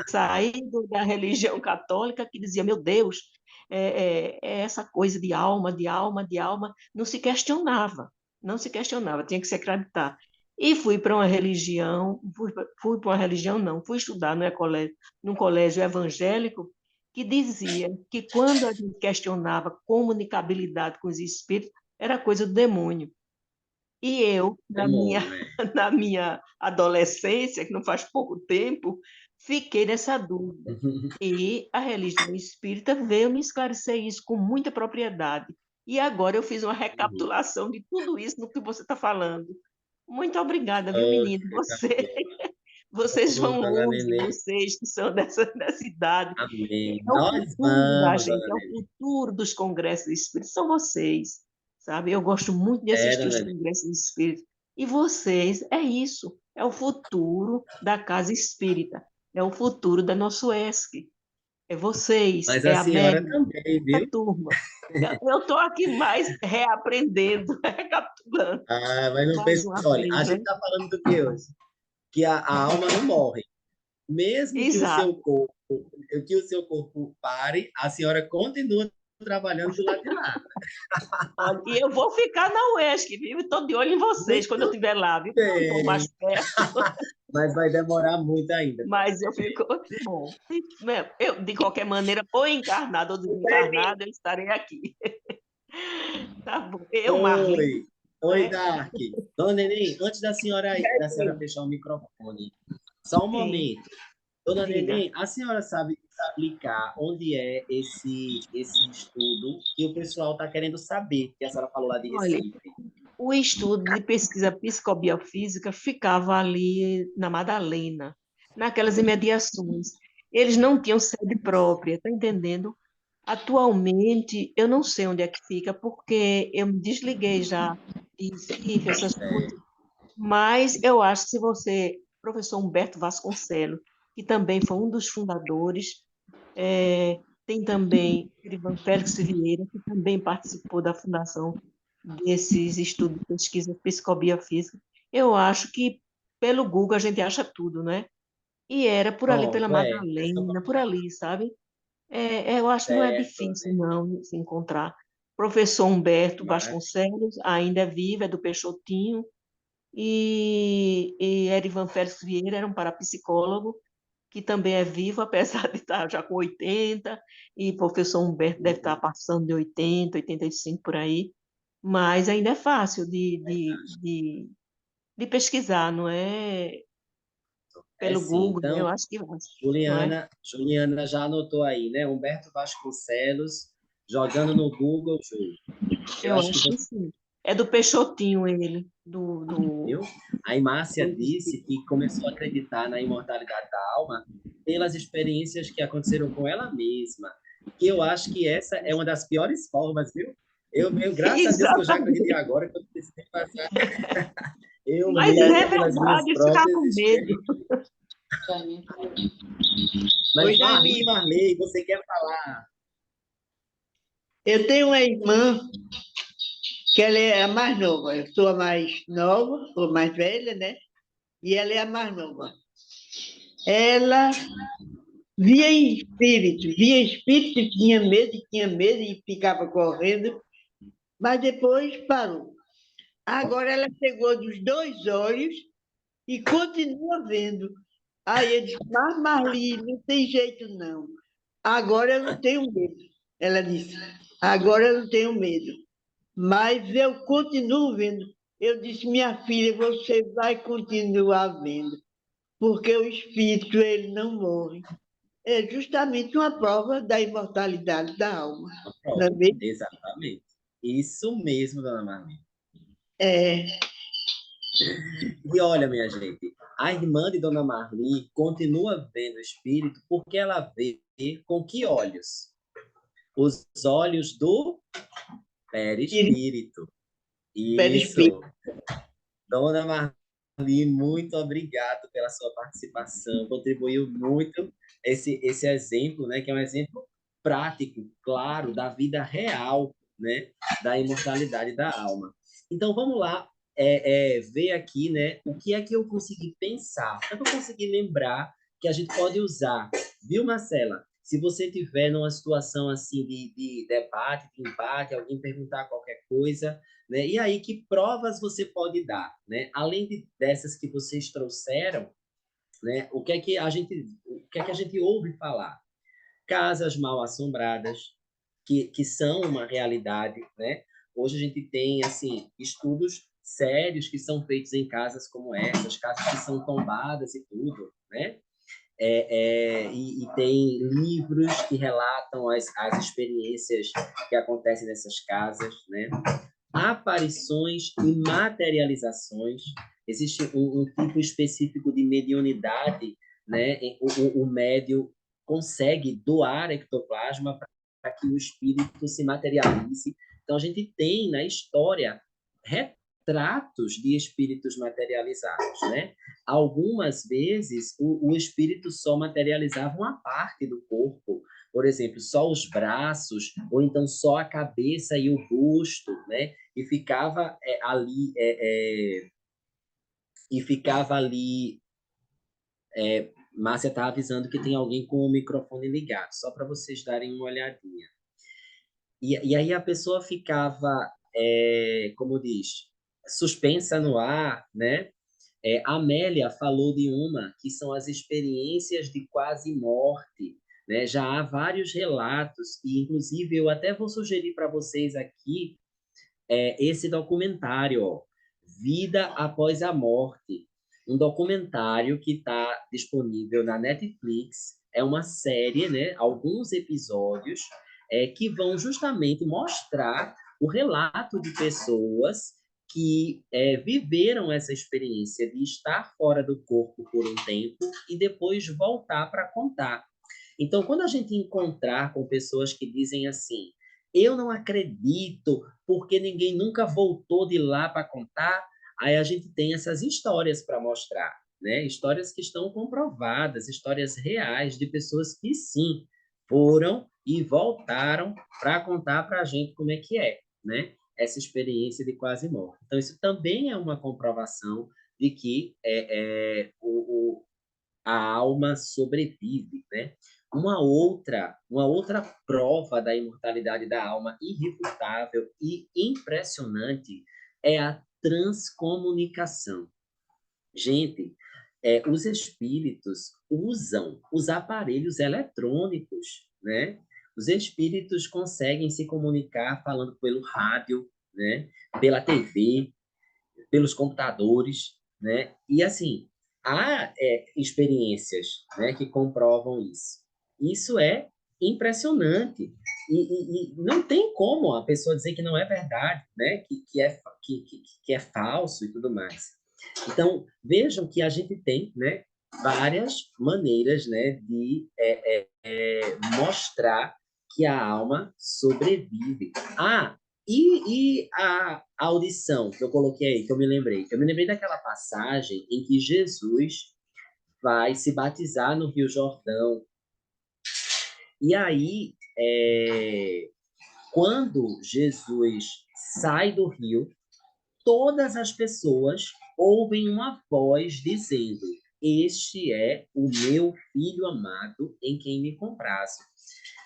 saí da religião católica que dizia, meu Deus, é essa coisa de alma, de alma, de alma, não se questionava, tinha que se acreditar. E fui para uma religião, fui para uma religião não, fui estudar num colégio evangélico que dizia que quando a gente questionava comunicabilidade com os espíritos, era coisa do demônio. E eu, Demônio, é. na minha adolescência, que não faz pouco tempo, fiquei nessa dúvida. E a religião espírita veio me esclarecer isso com muita propriedade. E agora eu fiz uma recapitulação de tudo isso no que você está falando. Muito obrigada, viu, Oh, menino? coisa boa. Vocês Oh, vão dona longe, Nenê, vocês que são dessa idade. amém. É o Nós futuro da vamos, gente, dona é o Nenê. futuro dos congressos espíritas, são vocês, sabe? Eu gosto muito de assistir os Dona Nenê. congressos espíritas. E vocês, é isso, é o futuro da casa espírita, é o futuro da nosso ESC. É vocês, Mas é a a senhora Mary, também, a viu? turma. Eu estou aqui mais reaprendendo, recapitulando Ah, mas não mais pense, uma olha, vez, a né? gente está falando do que hoje? Que a alma não morre. Mesmo Exato. que o seu corpo pare, a senhora continua trabalhando do lado de lá. Olha, e eu vou ficar na UESC, viu? Estou de olho em vocês quando eu Muito estiver lá, viu? Não estou mais bem. perto. Mas vai demorar muito ainda. Mas eu fico, bom, eu, de qualquer maneira, ou encarnado ou desencarnado, eu estarei aqui. Tá bom. Eu, Marli, Oi, oi, né? Dark. Dona Neném, antes da senhora fechar o microfone, só um Sim, momento. Dona diga. Neném, a senhora sabe explicar onde é esse estudo que o pessoal está querendo saber, que a senhora falou lá de Olha, Recife? o estudo de pesquisa psicobiofísica ficava ali na Madalena, naquelas imediações. Eles não tinham sede própria, tá entendendo? Atualmente, eu não sei onde é que fica, porque eu me desliguei já de Recife, essas coisas. Mas eu acho que se você, professor Humberto Vasconcelos, que também foi um dos fundadores, tem também Ivan Félix Vieira, que também participou da fundação desses estudos de pesquisa psicobiofísica. Eu acho que pelo Google a gente acha tudo, né? E era por ali, pela Pronto, é só Madalena, por colocar ali, sabe? Eu acho que não é certo, difícil, né? não, se encontrar. Professor Humberto Maravilha. Vasconcelos ainda é vivo, é do Peixotinho, e Erivan Félix Vieira era um parapsicólogo, que também é vivo, apesar de estar já com 80, e o professor Humberto deve estar passando de 80, 85 por aí, mas ainda é fácil de pesquisar, não é? É Pelo sim. Google, né? Eu Então, acho que vai, não é? Juliana já anotou aí, né? Humberto Vasconcelos, jogando no Google, Ju. Eu Eu acho que acho que você sim. É do Peixotinho ele, do, viu. Aí Márcia do disse que começou a acreditar na imortalidade da alma pelas experiências que aconteceram com ela mesma. Que eu acho que essa é uma das piores formas, viu? Graças a Deus que eu já acreditei Exatamente. agora que eu precisei passar eu Mas é mesmo pelas minhas verdade, ficar próprias com medo. experiências. Mas Oi, Jaime. Marley, você quer falar? Eu tenho uma irmã que ela é a mais nova. Eu sou a mais nova, ou mais velha, né? E ela é a mais nova. Ela via espírito e tinha medo e ficava correndo, mas depois parou. Agora ela pegou dos dois olhos e continua vendo. Aí eu disse, mas Marli, não tem jeito não. Agora eu não tenho medo. Ela disse, agora eu não tenho medo. Mas eu continuo vendo. Eu disse, minha filha, você vai continuar vendo. porque o espírito ele não morre. É justamente uma prova da imortalidade da alma. Não é mesmo? Exatamente. Isso mesmo, dona Marli. É, E olha, minha gente, a irmã de dona Marli continua vendo o espírito porque ela vê com que olhos? Os olhos do perispírito. perispírito. Isso. Dona Marli, muito obrigado pela sua participação. Contribuiu muito esse exemplo, né, que é um exemplo prático, claro, da vida real, né, da imortalidade da alma. Então, vamos lá ver aqui, né, o que é que eu consegui pensar, o que é que eu consegui lembrar que a gente pode usar. Viu, Marcela? Se você tiver numa situação assim de debate, de embate, alguém perguntar qualquer coisa, né? E aí, que provas você pode dar, né? Além dessas que vocês trouxeram, né? O que é que a gente ouve falar? Casas mal assombradas, que são uma realidade, né? Hoje a gente tem, assim, estudos sérios que são feitos em casas como essas, casas que são tombadas e tudo, né? E tem livros que relatam as experiências que acontecem nessas casas, né? Aparições e materializações. Existe um tipo específico de mediunidade, né? O médium consegue doar ectoplasma para que o espírito se materialize. Então, a gente tem na história retratos de espíritos materializados, né? Algumas vezes, o espírito só materializava uma parte do corpo, por exemplo, só os braços, ou então só a cabeça e o rosto, né? E ficava ali. Márcia está avisando que tem alguém com o microfone ligado, só para vocês darem uma olhadinha. E aí a pessoa ficava, como diz, suspensa no ar, né? A Amélia falou de uma que são as experiências de quase morte, né? Já há vários relatos, e inclusive eu até vou sugerir para vocês aqui esse documentário, ó, Vida Após a Morte, um documentário que está disponível na Netflix. É uma série, né? Alguns episódios que vão justamente mostrar o relato de pessoas que viveram essa experiência de estar fora do corpo por um tempo e depois voltar para contar. Então, quando a gente encontrar com pessoas que dizem assim, eu não acredito porque ninguém nunca voltou de lá para contar, aí a gente tem essas histórias para mostrar, né? Histórias que estão comprovadas, histórias reais de pessoas que sim foram e voltaram para contar para a gente como é que é, né? Essa experiência de quase morte. Então, isso também é uma comprovação de que a alma sobrevive, né? Uma outra prova da imortalidade da alma irrefutável e impressionante é a transcomunicação. Gente, os espíritos usam os aparelhos eletrônicos, né? Os espíritos conseguem se comunicar falando pelo rádio, né? Pela TV, pelos computadores, né? E assim, há experiências, né, que comprovam isso. Isso é impressionante e não tem como a pessoa dizer que não é verdade, né? Que é falso e tudo mais. Então vejam que a gente tem, né, várias maneiras, né, de mostrar que a alma sobrevive. E a audição que eu coloquei aí, que eu me lembrei? Eu me lembrei daquela passagem em que Jesus vai se batizar no Rio Jordão. E aí, quando Jesus sai do rio, todas as pessoas ouvem uma voz dizendo: Este é o meu filho amado em quem me comprazo.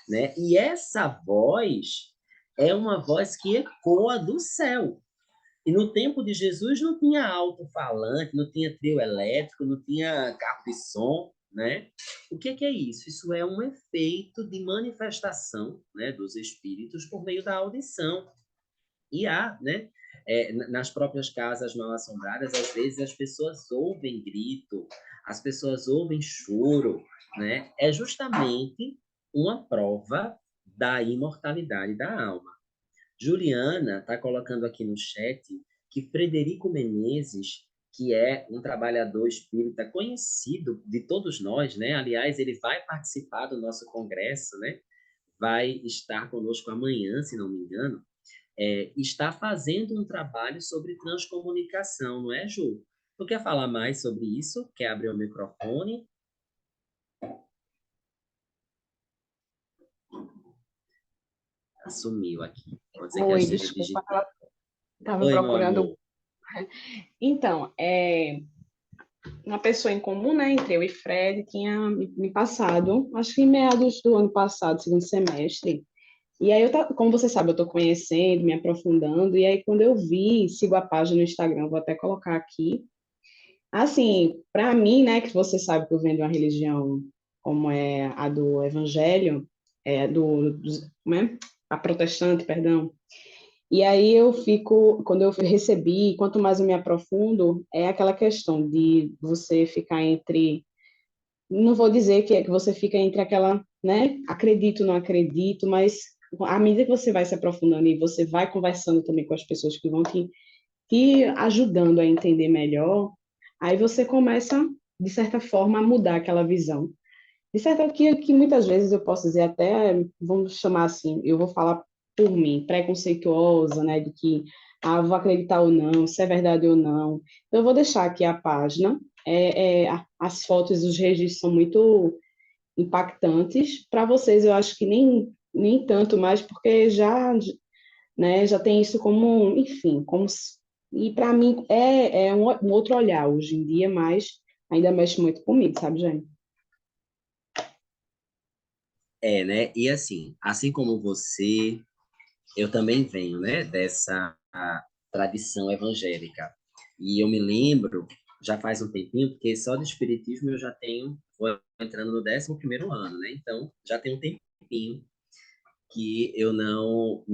Né? E essa voz é uma voz que ecoa do céu. E no tempo de Jesus não tinha alto-falante, não tinha trio elétrico, não tinha carro de som, né? O que é isso? Isso é um efeito de manifestação, né, dos espíritos por meio da audição. E há, né, nas próprias casas mal assombradas, às vezes as pessoas ouvem grito, as pessoas ouvem choro, né? É justamente uma prova da imortalidade da alma. Juliana está colocando aqui no chat que Frederico Menezes, que é um trabalhador espírita conhecido de todos nós, né? Aliás, ele vai participar do nosso congresso, né? Vai estar conosco amanhã, se não me engano, está fazendo um trabalho sobre transcomunicação, não é, Ju? Tu quer falar mais sobre isso? Quer abrir o microfone? Sumiu aqui. Pode ser que Oi, esteja desculpa, digitando. estava Oi, meu procurando. amor. Então, uma pessoa em comum, né, entre eu e Fred, tinha me passado, acho que em meados do ano passado, segundo semestre. E aí, como você sabe, eu estou conhecendo, me aprofundando, e aí quando eu vi, sigo a página no Instagram, vou até colocar aqui. Assim, para mim, né, que você sabe que eu venho de uma religião como é a do Evangelho, como é? A protestante, perdão. E aí eu fico, quando eu recebi, quanto mais eu me aprofundo, é aquela questão de você ficar entre, não vou dizer que é que você fica entre aquela, né, acredito, não acredito, mas à medida que você vai se aprofundando e você vai conversando também com as pessoas que vão te ajudando a entender melhor, aí você começa, de certa forma, a mudar aquela visão. De certa que muitas vezes eu posso dizer até, vamos chamar assim, eu vou falar por mim, preconceituosa, né, de que vou acreditar ou não, se é verdade ou não. Então, eu vou deixar aqui a página, as fotos, os registros são muito impactantes. Para vocês, eu acho que nem tanto mais, porque já, né, já tem isso como, enfim, e para mim é um outro olhar hoje em dia, mas ainda mexe muito comigo, sabe, Jane? Né? E assim como você, eu também venho, né, dessa tradição evangélica. E eu me lembro, já faz um tempinho, porque só de espiritismo eu já vou entrando no 11º ano, né? Então, já tem um tempinho que eu não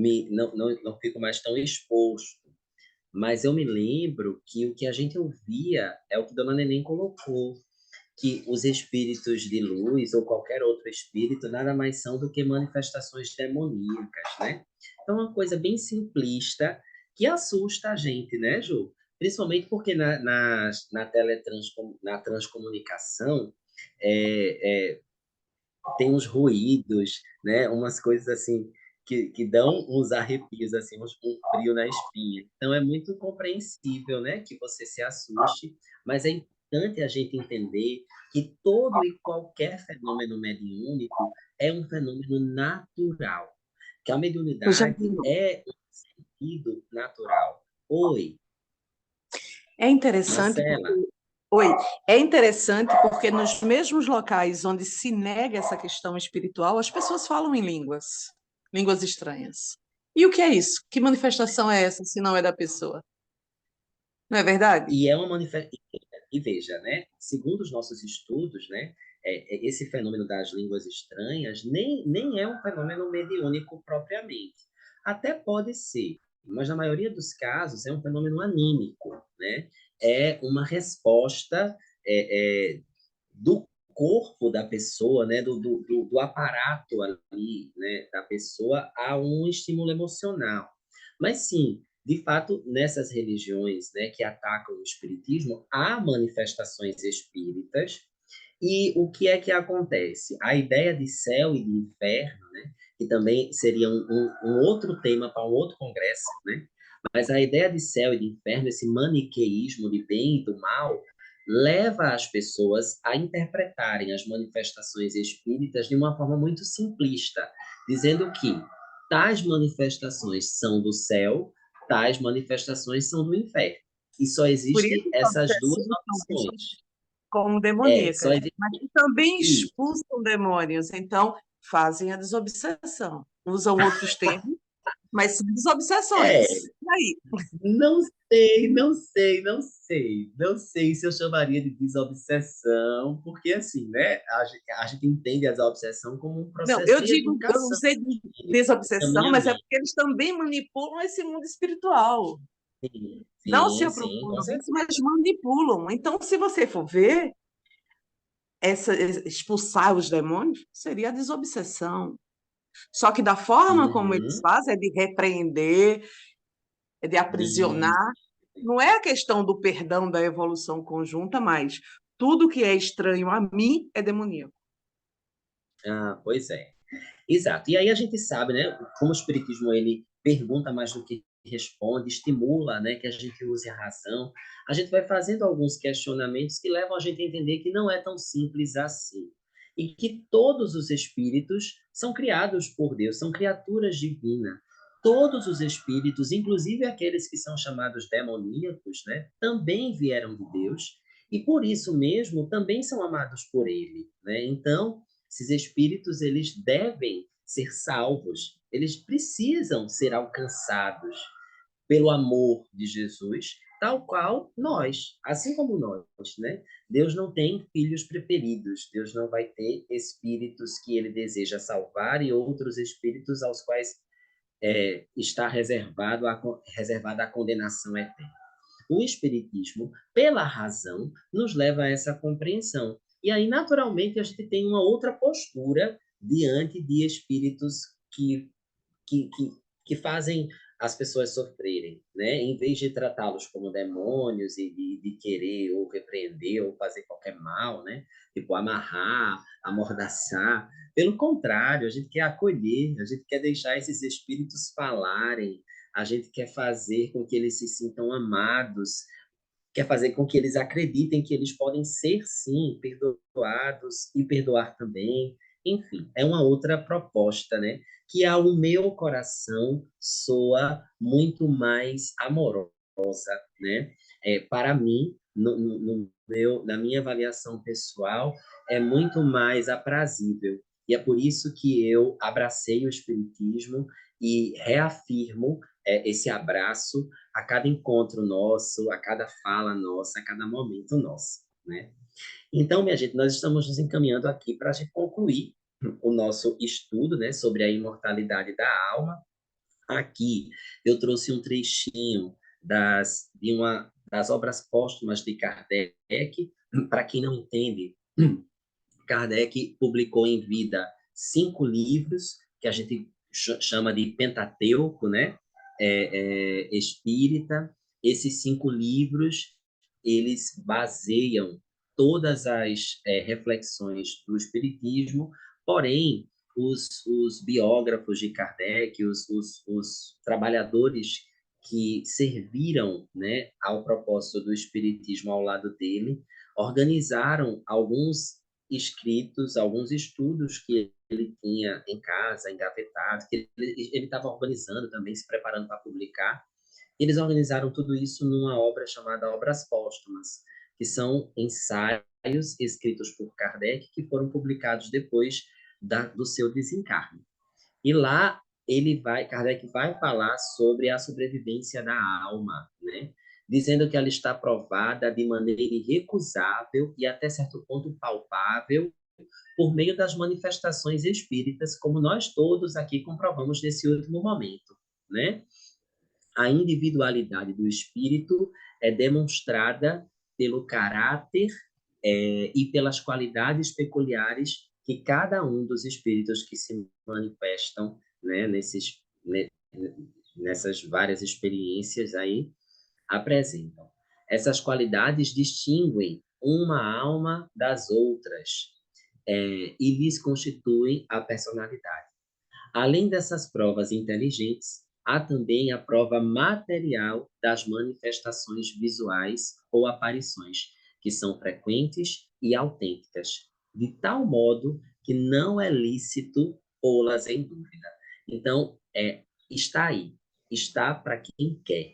fico mais tão exposto. Mas eu me lembro que o que a gente ouvia é o que Dona Neném colocou, que os espíritos de luz ou qualquer outro espírito nada mais são do que manifestações demoníacas, né? Então, é uma coisa bem simplista que assusta a gente, né, Ju? Principalmente porque na transcomunicação é, tem uns ruídos, né? Umas coisas assim que dão uns arrepios, assim, um frio na espinha. Então é muito compreensível, né, que você se assuste, mas é importante a gente entender que todo e qualquer fenômeno mediúnico é um fenômeno natural, que a mediunidade é um sentido natural. Oi, É interessante Marcela. porque, oi, é interessante porque nos mesmos locais onde se nega essa questão espiritual, as pessoas falam em línguas estranhas. E o que é isso? Que manifestação é essa, se não é da pessoa? Não é verdade? E é uma manifestação. E veja, né? Segundo os nossos estudos, né? Esse fenômeno das línguas estranhas nem é um fenômeno mediúnico propriamente. Até pode ser, mas na maioria dos casos é um fenômeno anímico, né? É uma resposta do corpo da pessoa, né? Do aparato ali, né? Da pessoa a um estímulo emocional. Mas sim, de fato, nessas religiões, né, que atacam o espiritismo, há manifestações espíritas. E o que é que acontece? A ideia de céu e de inferno, né, que também seria um outro tema para um outro congresso, né? Mas a ideia de céu e de inferno, esse maniqueísmo de bem e do mal, leva as pessoas a interpretarem as manifestações espíritas de uma forma muito simplista, dizendo que tais manifestações são do céu, tais manifestações são do inferno. E só Por isso existem as essas duas obsessões são vistas opções. como Só demoníacas, existe mas que também isso. expulsam demônios, então fazem a desobsessão. Usam outros termos, mas são É, desobsessões. E aí? não sei, não sei, não sei. Não sei se eu chamaria de desobsessão, porque assim, né? A gente entende a desobsessão como um Não, processo eu de digo, eu educação, usei de de desobsessão, mas é encaminhamento. porque eles também manipulam esse mundo espiritual. Sim, Não se sim, sim, com aprofundam nisso, certeza. mas manipulam. Então, se você for ver, expulsar os demônios, seria a desobsessão. Só que da forma como eles Uhum. fazem, é de repreender, é de aprisionar. Não é a questão do perdão da evolução conjunta, mas tudo que é estranho a mim é demoníaco. Ah, pois é. Exato. E aí a gente sabe, né, como o espiritismo ele pergunta mais do que responde, estimula, né, que a gente use a razão. A gente vai fazendo alguns questionamentos que levam a gente a entender que não é tão simples assim. E que todos os espíritos são criados por Deus, são criaturas divinas. Todos os espíritos, inclusive aqueles que são chamados demoníacos, né, também vieram de Deus e por isso mesmo também são amados por ele, né? Então, esses espíritos, eles devem ser salvos, eles precisam ser alcançados pelo amor de Jesus, tal qual nós, assim como nós, né? Deus não tem filhos preferidos, Deus não vai ter espíritos que ele deseja salvar e outros espíritos aos quais está reservada a condenação eterna. O Espiritismo, pela razão, nos leva a essa compreensão. E aí, naturalmente, a gente tem uma outra postura diante de espíritos que, que, que fazem as pessoas sofrerem, né? Em vez de tratá-los como demônios e de querer ou repreender ou fazer qualquer mal, né? Tipo, amarrar, amordaçar. Pelo contrário, a gente quer acolher, a gente quer deixar esses espíritos falarem, a gente quer fazer com que eles se sintam amados, quer fazer com que eles acreditem que eles podem ser, sim, perdoados e perdoar também. Enfim, é uma outra proposta, né? Que ao meu coração soa muito mais amorosa, né? Para mim, na minha avaliação pessoal, é muito mais aprazível. E é por isso que eu abracei o Espiritismo e reafirmo esse abraço a cada encontro nosso, a cada fala nossa, a cada momento nosso, né? Então, minha gente, nós estamos nos encaminhando aqui para a gente concluir o nosso estudo, né, sobre a imortalidade da alma. Aqui eu trouxe um trechinho das obras póstumas de Kardec. Para quem não entende, Kardec publicou em vida 5 livros que a gente chama de Pentateuco, né? Espírita. Esses 5 livros, eles baseiam todas as reflexões do Espiritismo, porém, os biógrafos de Kardec, os trabalhadores que serviram, né, ao propósito do Espiritismo ao lado dele, organizaram alguns escritos, alguns estudos que ele tinha em casa, engavetados, que ele estava organizando também, se preparando para publicar. Eles organizaram tudo isso numa obra chamada Obras Póstumas, que são ensaios escritos por Kardec que foram publicados depois do seu desencarne. E lá Kardec vai falar sobre a sobrevivência da alma, né? Dizendo que ela está provada de maneira irrecusável e até certo ponto palpável por meio das manifestações espíritas, como nós todos aqui comprovamos nesse último momento, né? A individualidade do espírito é demonstrada pelo caráter e pelas qualidades peculiares que cada um dos espíritos que se manifestam, né, nessas várias experiências aí apresentam. Essas qualidades distinguem uma alma das outras e lhes constituem a personalidade. Além dessas provas inteligentes, há também a prova material das manifestações visuais ou aparições, que são frequentes e autênticas, de tal modo que não é lícito pô-las em dúvida. Então, está aí, está para quem quer.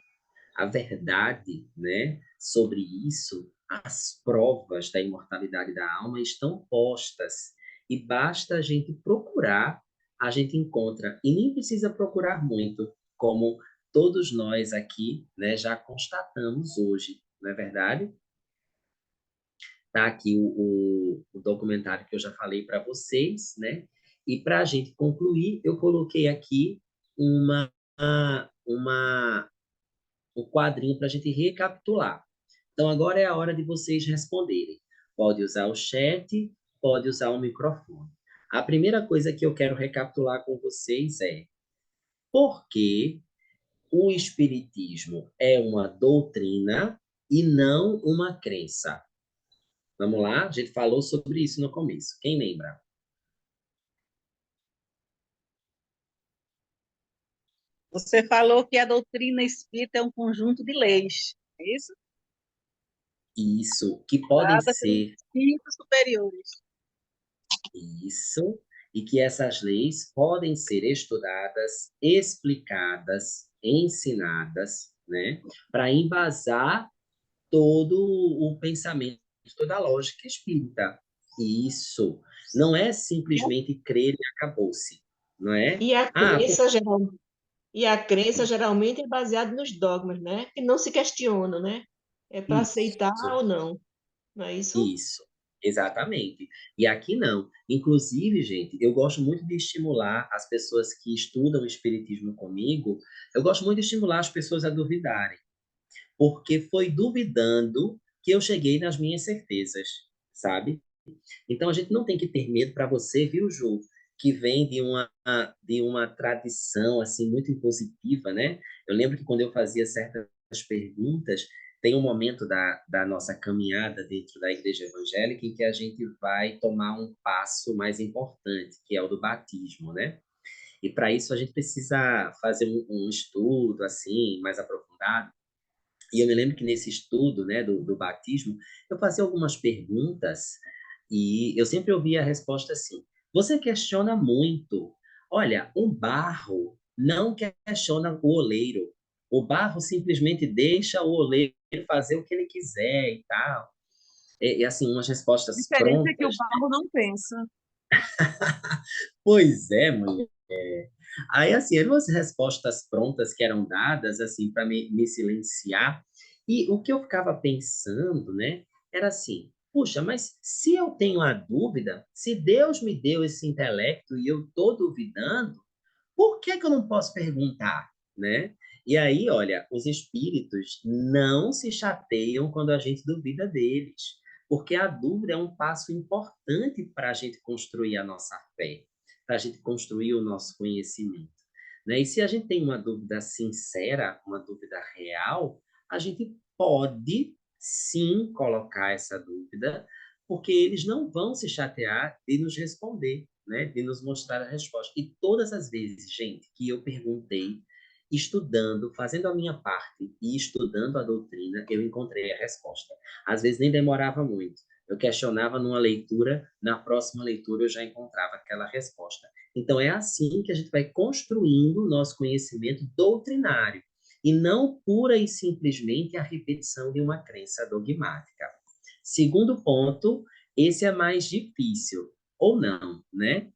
A verdade, né, sobre isso, as provas da imortalidade da alma estão postas e basta a gente procurar, a gente encontra, e nem precisa procurar muito, como todos nós aqui, né, já constatamos hoje, não é verdade? Tá aqui o documentário que eu já falei para vocês, né? E para a gente concluir, eu coloquei aqui um quadrinho para a gente recapitular. Então, agora é a hora de vocês responderem. Pode usar o chat pode usar o microfone. A primeira coisa que eu quero recapitular com vocês é por que o espiritismo é uma doutrina e não uma crença. Vamos lá? A gente falou sobre isso no começo. Quem lembra? Você falou que a doutrina espírita é um conjunto de leis, é isso? Isso, que podem Dadas pelos ser espíritos superiores. isso, e que essas leis podem ser estudadas, explicadas, ensinadas, né, para embasar todo o pensamento, toda a lógica espírita. Isso não é simplesmente crer e acabou-se, não é? E a Ah, por... crença, e a crença geralmente é baseada nos dogmas, né? Que não se questionam, né? É para aceitar isso. ou não, não é isso? Isso, exatamente. E aqui não. Inclusive, gente, eu gosto muito de estimular as pessoas que estudam o espiritismo comigo, eu gosto muito de estimular as pessoas a duvidarem, porque foi duvidando que eu cheguei nas minhas certezas, sabe? Então a gente não tem que ter medo para você, viu, Ju, que vem de uma tradição assim muito impositiva, né? Eu lembro que quando eu fazia certas perguntas, tem um momento da nossa caminhada dentro da igreja evangélica em que a gente vai tomar um passo mais importante, que é o do batismo, né? E para isso a gente precisa fazer um estudo assim mais aprofundado. E eu me lembro que nesse estudo, né, do batismo, eu fazia algumas perguntas e eu sempre ouvia a resposta assim: você questiona muito. Olha, o barro não questiona o oleiro. O barro simplesmente deixa o oleiro fazer o que ele quiser e tal. E assim, umas A respostas diferença é que o prontas. barro não pensa. Pois é, mulher. Aí, assim, eram as respostas prontas que eram dadas, assim, para me silenciar. E o que eu ficava pensando, né, era assim: puxa, mas se eu tenho a dúvida, se Deus me deu esse intelecto e eu estou duvidando, por que que eu não posso perguntar, né? E aí, olha, os espíritos não se chateiam quando a gente duvida deles, porque a dúvida é um passo importante para a gente construir a nossa fé, para a gente construir o nosso conhecimento, né? E se a gente tem uma dúvida sincera, uma dúvida real, a gente pode sim colocar essa dúvida, porque eles não vão se chatear de nos responder, né, de nos mostrar a resposta. E todas as vezes, gente, que eu perguntei, estudando, fazendo a minha parte e estudando a doutrina, eu encontrei a resposta. Às vezes nem demorava muito. Eu questionava numa leitura, na próxima leitura eu já encontrava aquela resposta. Então é assim que a gente vai construindo o nosso conhecimento doutrinário e não pura e simplesmente a repetição de uma crença dogmática. Segundo ponto, esse é mais difícil, ou não, né?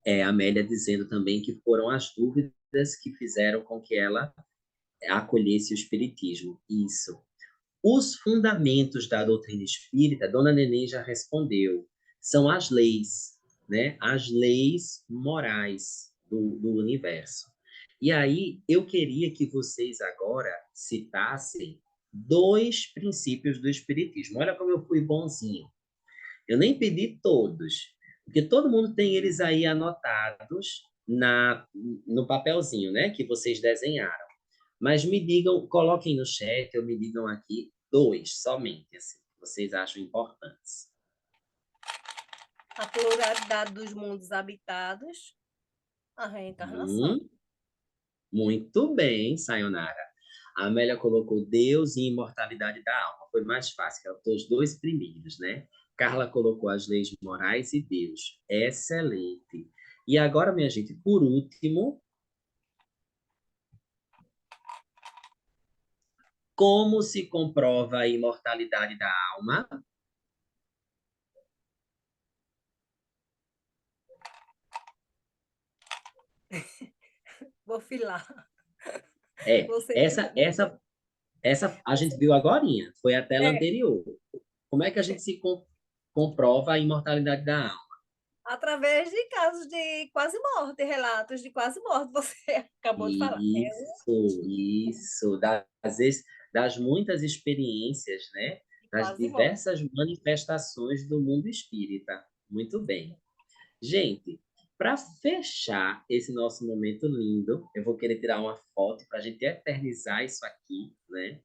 É a Amélia dizendo também que foram as dúvidas que fizeram com que ela acolhesse o espiritismo. Isso. Os fundamentos da doutrina espírita, Dona Neném já respondeu, são as leis, né? As leis morais do universo. E aí, eu queria que vocês agora citassem dois princípios do espiritismo. Olha como eu fui bonzinho. Eu nem pedi todos, porque todo mundo tem eles aí anotados no papelzinho, né, que vocês desenharam. Mas me digam, coloquem no chat, ou me digam aqui dois somente, assim, que vocês acham importantes. A pluralidade dos mundos habitados, a reencarnação. Muito bem, Sayonara. A Amélia colocou Deus e imortalidade da alma. Foi mais fácil, ela botou os dois primeiros, né? Carla colocou as leis morais e Deus. Excelente. E agora, minha gente, por último, como se comprova a imortalidade da alma? Vou filar. É, Você, essa a gente viu agorinha, foi a tela é, anterior. Como é que a gente se comprova a imortalidade da alma? através de casos de quase morte, relatos de quase morte, você acabou de falar. Isso, das muitas experiências, né? para as Quase morre. diversas manifestações do mundo espírita. Muito bem. Gente, para fechar esse nosso momento lindo, eu vou querer tirar uma foto para a gente eternizar isso aqui, né?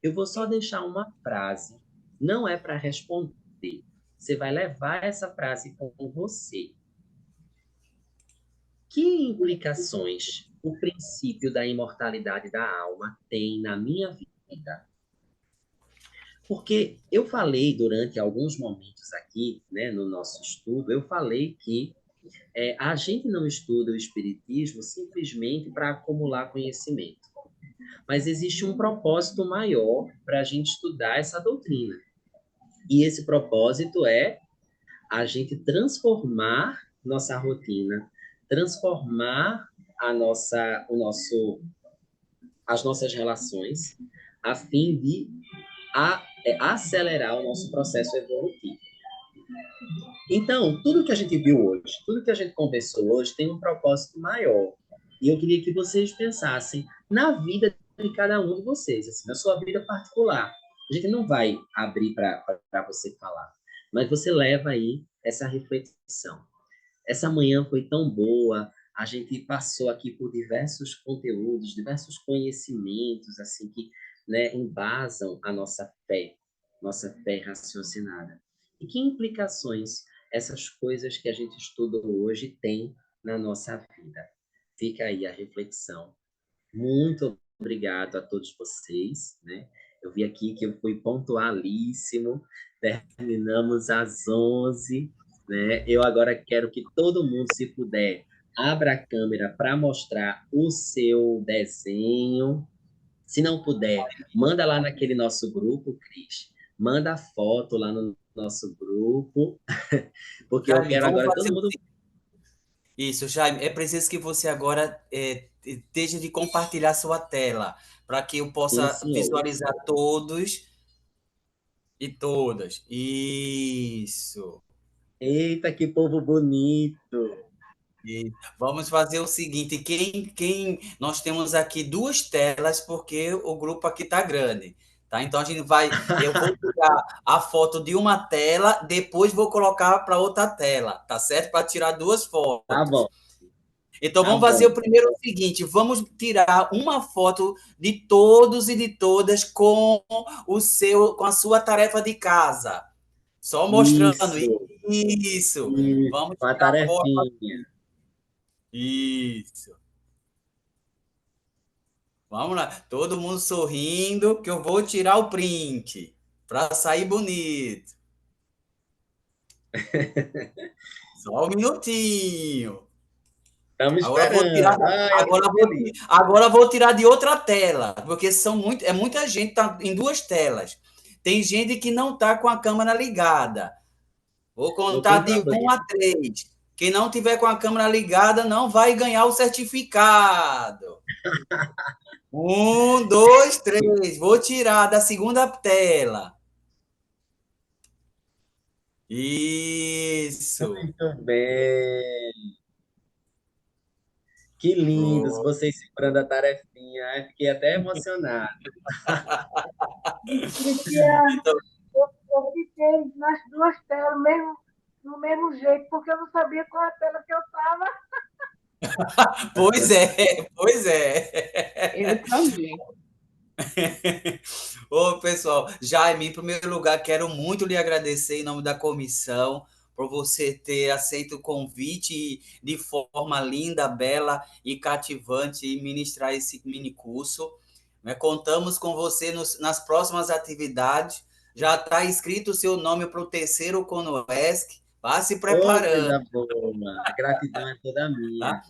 Eu vou só deixar uma frase, não é para responder. Você vai levar essa frase com você. Que implicações o princípio da imortalidade da alma tem na minha vida? Porque eu falei durante alguns momentos aqui, né, no nosso estudo, eu falei que a gente não estuda o Espiritismo simplesmente para acumular conhecimento, mas existe um propósito maior para a gente estudar essa doutrina. E esse propósito é a gente transformar nossa rotina, transformar as nossas relações, a fim de acelerar o nosso processo evolutivo. Então, tudo que a gente viu hoje, tudo que a gente conversou hoje tem um propósito maior. E eu queria que vocês pensassem na vida de cada um de vocês, assim, na sua vida particular. A gente não vai abrir para você falar, mas você leva aí essa reflexão. Essa manhã foi tão boa, a gente passou aqui por diversos conteúdos, diversos conhecimentos, assim, que, né, embasam a nossa fé raciocinada. E que implicações essas coisas que a gente estudou hoje têm na nossa vida? Fica aí a reflexão. Muito obrigado a todos vocês, né? Eu vi aqui que eu fui pontualíssimo, terminamos às 11, né? Eu agora quero que todo mundo, se puder, abra a câmera para mostrar o seu desenho. Se não puder, manda lá naquele nosso grupo, Cris. Manda a foto lá no nosso grupo, porque eu Jaime, quero vamos agora fazer todo mundo... isso, Jaime. É preciso que você agora esteja de compartilhar sua tela, para que eu Sim, possa senhor. visualizar todos e todas. Isso. Eita, que povo bonito! E vamos fazer o seguinte: nós temos aqui duas telas, porque o grupo aqui está grande. Tá? Então eu vou tirar a foto de uma tela, depois vou colocar para outra tela, tá certo? Para tirar duas Tá fotos. bom, Então, tá vamos fazer o bom. primeiro o seguinte: vamos tirar uma foto de todos e de todas com a sua tarefa de casa. Só mostrando Isso, isso. isso, Vamos com a tirar a foto tarefinha. aqui. Isso. Vamos lá. Todo mundo sorrindo, que eu vou tirar o print para sair bonito. Só um minutinho. Estamos Agora eu vou tirar, esperando. Ai, eu tô feliz. agora eu vou tirar de outra tela, porque é muita gente, tá em duas telas. Tem gente que não está com a câmera ligada. Vou Não contar tem de 1 problema. a 3. Quem não tiver com a câmera ligada não vai ganhar o certificado. 1, 2, 3. Vou tirar da segunda tela. Isso. Muito bem. Que lindos Pronto. vocês segurando a tarefinha. Ai, fiquei até emocionado. Cristiano, Então, eu fiquei nas duas telas, no mesmo jeito, porque eu não sabia qual a tela que eu estava. pois é, pois é. Eu também. Ô, pessoal, Jaime, em primeiro lugar, quero muito lhe agradecer em nome da comissão por você ter aceito o convite de forma linda, bela e cativante e ministrar esse mini curso. Né? Contamos com você nas próximas atividades. Já está escrito o seu nome para o terceiro Conoesc. Vá se Ô, preparando, coisa boa. A gratidão é toda minha. tá?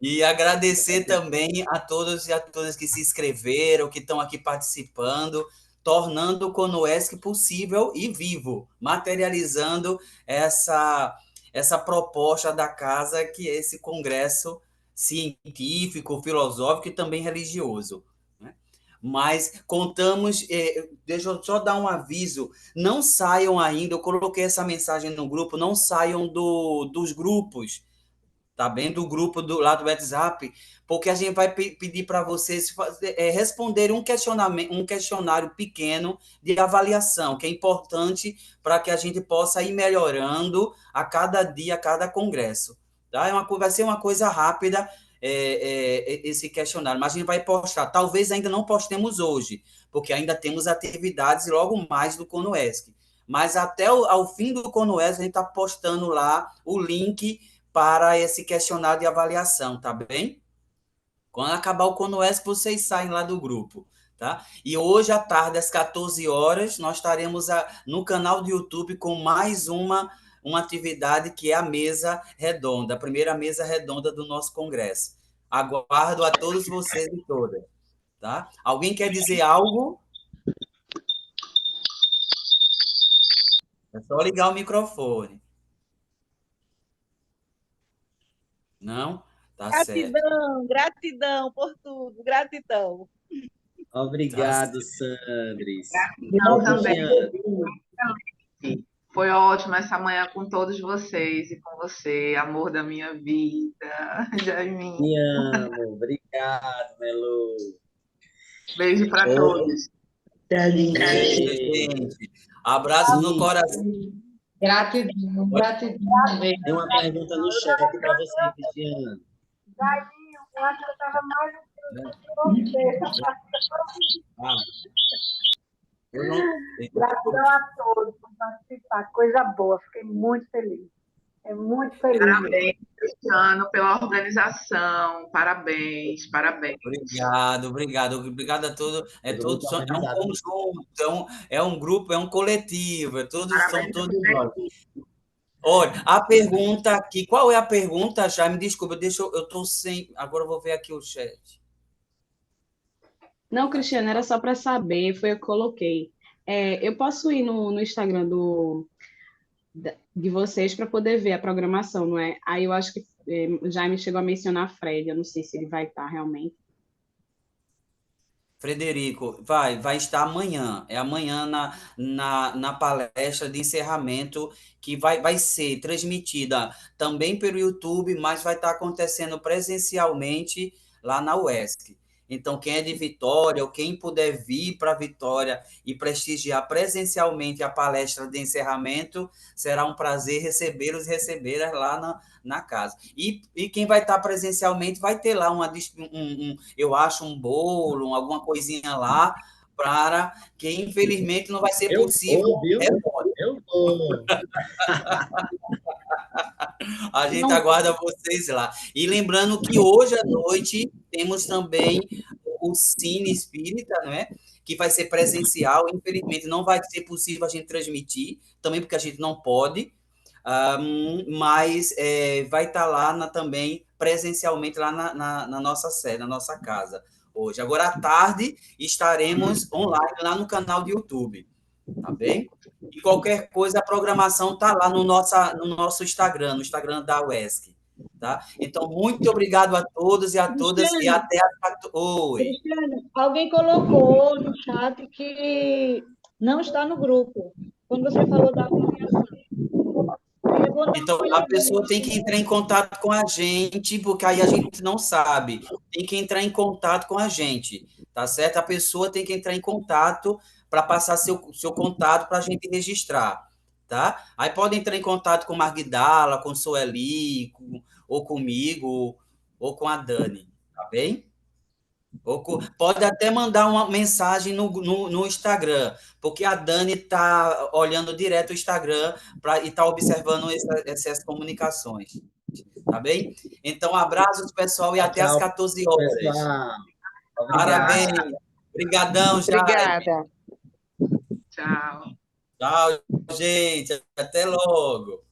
E agradecer também a todos e a todas que se inscreveram, que estão aqui participando, tornando o Conoesc possível e vivo, materializando essa proposta da casa, que é esse congresso científico, filosófico e também religioso. Né? Mas contamos, deixa eu só dar um aviso, não saiam ainda, eu coloquei essa mensagem no grupo, não saiam dos grupos, tá bem? Do grupo lá do WhatsApp, porque a gente vai pedir para vocês responderem um questionário pequeno de avaliação, que é importante para que a gente possa ir melhorando a cada dia, a cada congresso. Tá? Vai ser uma coisa rápida, esse questionário, mas a gente vai postar. Talvez ainda não postemos hoje, porque ainda temos atividades logo mais do CONUESC. Mas até ao fim do CONUESC, a gente está postando lá o link para esse questionário de avaliação, tá bem? Quando acabar o CONUESC, vocês saem lá do grupo, tá? E hoje à tarde, às 14 horas, nós estaremos no canal do YouTube com mais uma atividade que é a mesa redonda, a primeira mesa redonda do nosso congresso. Aguardo a todos vocês e todas, tá? Alguém quer dizer algo? É só ligar o microfone. Não? Tá certo. Gratidão por tudo, gratidão. Obrigado, Sandris. Gratidão também. Foi ótimo essa manhã com todos vocês e com você, amor da minha vida, Jaiminho. Me amo, obrigado, Melu. Beijo para todos. Beijo, gente. Abraço no coração. Gratidão. Tem uma pergunta no chat para você, Cristiano. Jaiminho, eu acho que eu estava mais Gratidão a todos por participar. Coisa boa, fiquei muito feliz. Muito feliz. Parabéns, Cristiano, pela organização. Parabéns. Obrigado a todos. É um conjunto, é um grupo, é um coletivo, são todos nós. Olha, a pergunta aqui, qual é a pergunta, Jaime? Desculpa, eu estou sem. Agora eu vou ver aqui o chat. Não, Cristiano, era só para saber, foi eu que coloquei. Eu posso ir no Instagram de vocês para poder ver a programação, não é? Aí eu acho que o Jaime chegou a mencionar Fred, eu não sei se ele vai estar realmente. Frederico, vai estar amanhã. É amanhã na palestra de encerramento, que vai ser transmitida também pelo YouTube, mas vai estar acontecendo presencialmente lá na UESC. Então, quem é de Vitória, ou quem puder vir para Vitória e prestigiar presencialmente a palestra de encerramento, será um prazer recebê-los e recebê-las lá na casa. E quem vai estar presencialmente vai ter lá eu acho, um bolo, alguma coisinha lá, para que, infelizmente, não vai ser possível. Eu vou. A gente aguarda vocês lá. E lembrando que hoje à noite temos também o Cine Espírita, não é? Que vai ser presencial. Infelizmente, não vai ser possível a gente transmitir, também porque a gente não pode, mas vai estar lá também presencialmente lá na nossa sede, na nossa casa hoje. Agora à tarde estaremos online lá no canal do YouTube. Tá bem? E qualquer coisa, a programação está lá no nosso Instagram, no Instagram da UESC. Tá? Então, muito obrigado a todos e a todas, e até Oi. Cristiano, alguém colocou no chat que não está no grupo, quando você falou da avaliação. Então, a pessoa tem que entrar em contato com a gente, porque aí a gente não sabe. Tem que entrar em contato com a gente, tá certo? A pessoa tem que entrar em contato para passar seu contato para a gente registrar, tá? Aí pode entrar em contato com Magdala, com Sueli, ou comigo, ou com a Dani, tá bem? Pode até mandar uma mensagem no Instagram, porque a Dani está olhando direto o Instagram e está observando essas comunicações, tá bem? Então, abraços, pessoal, e até às 14 horas. Parabéns. Obrigadão, Jaime. Obrigada. Tchau. Tchau, gente. Até logo.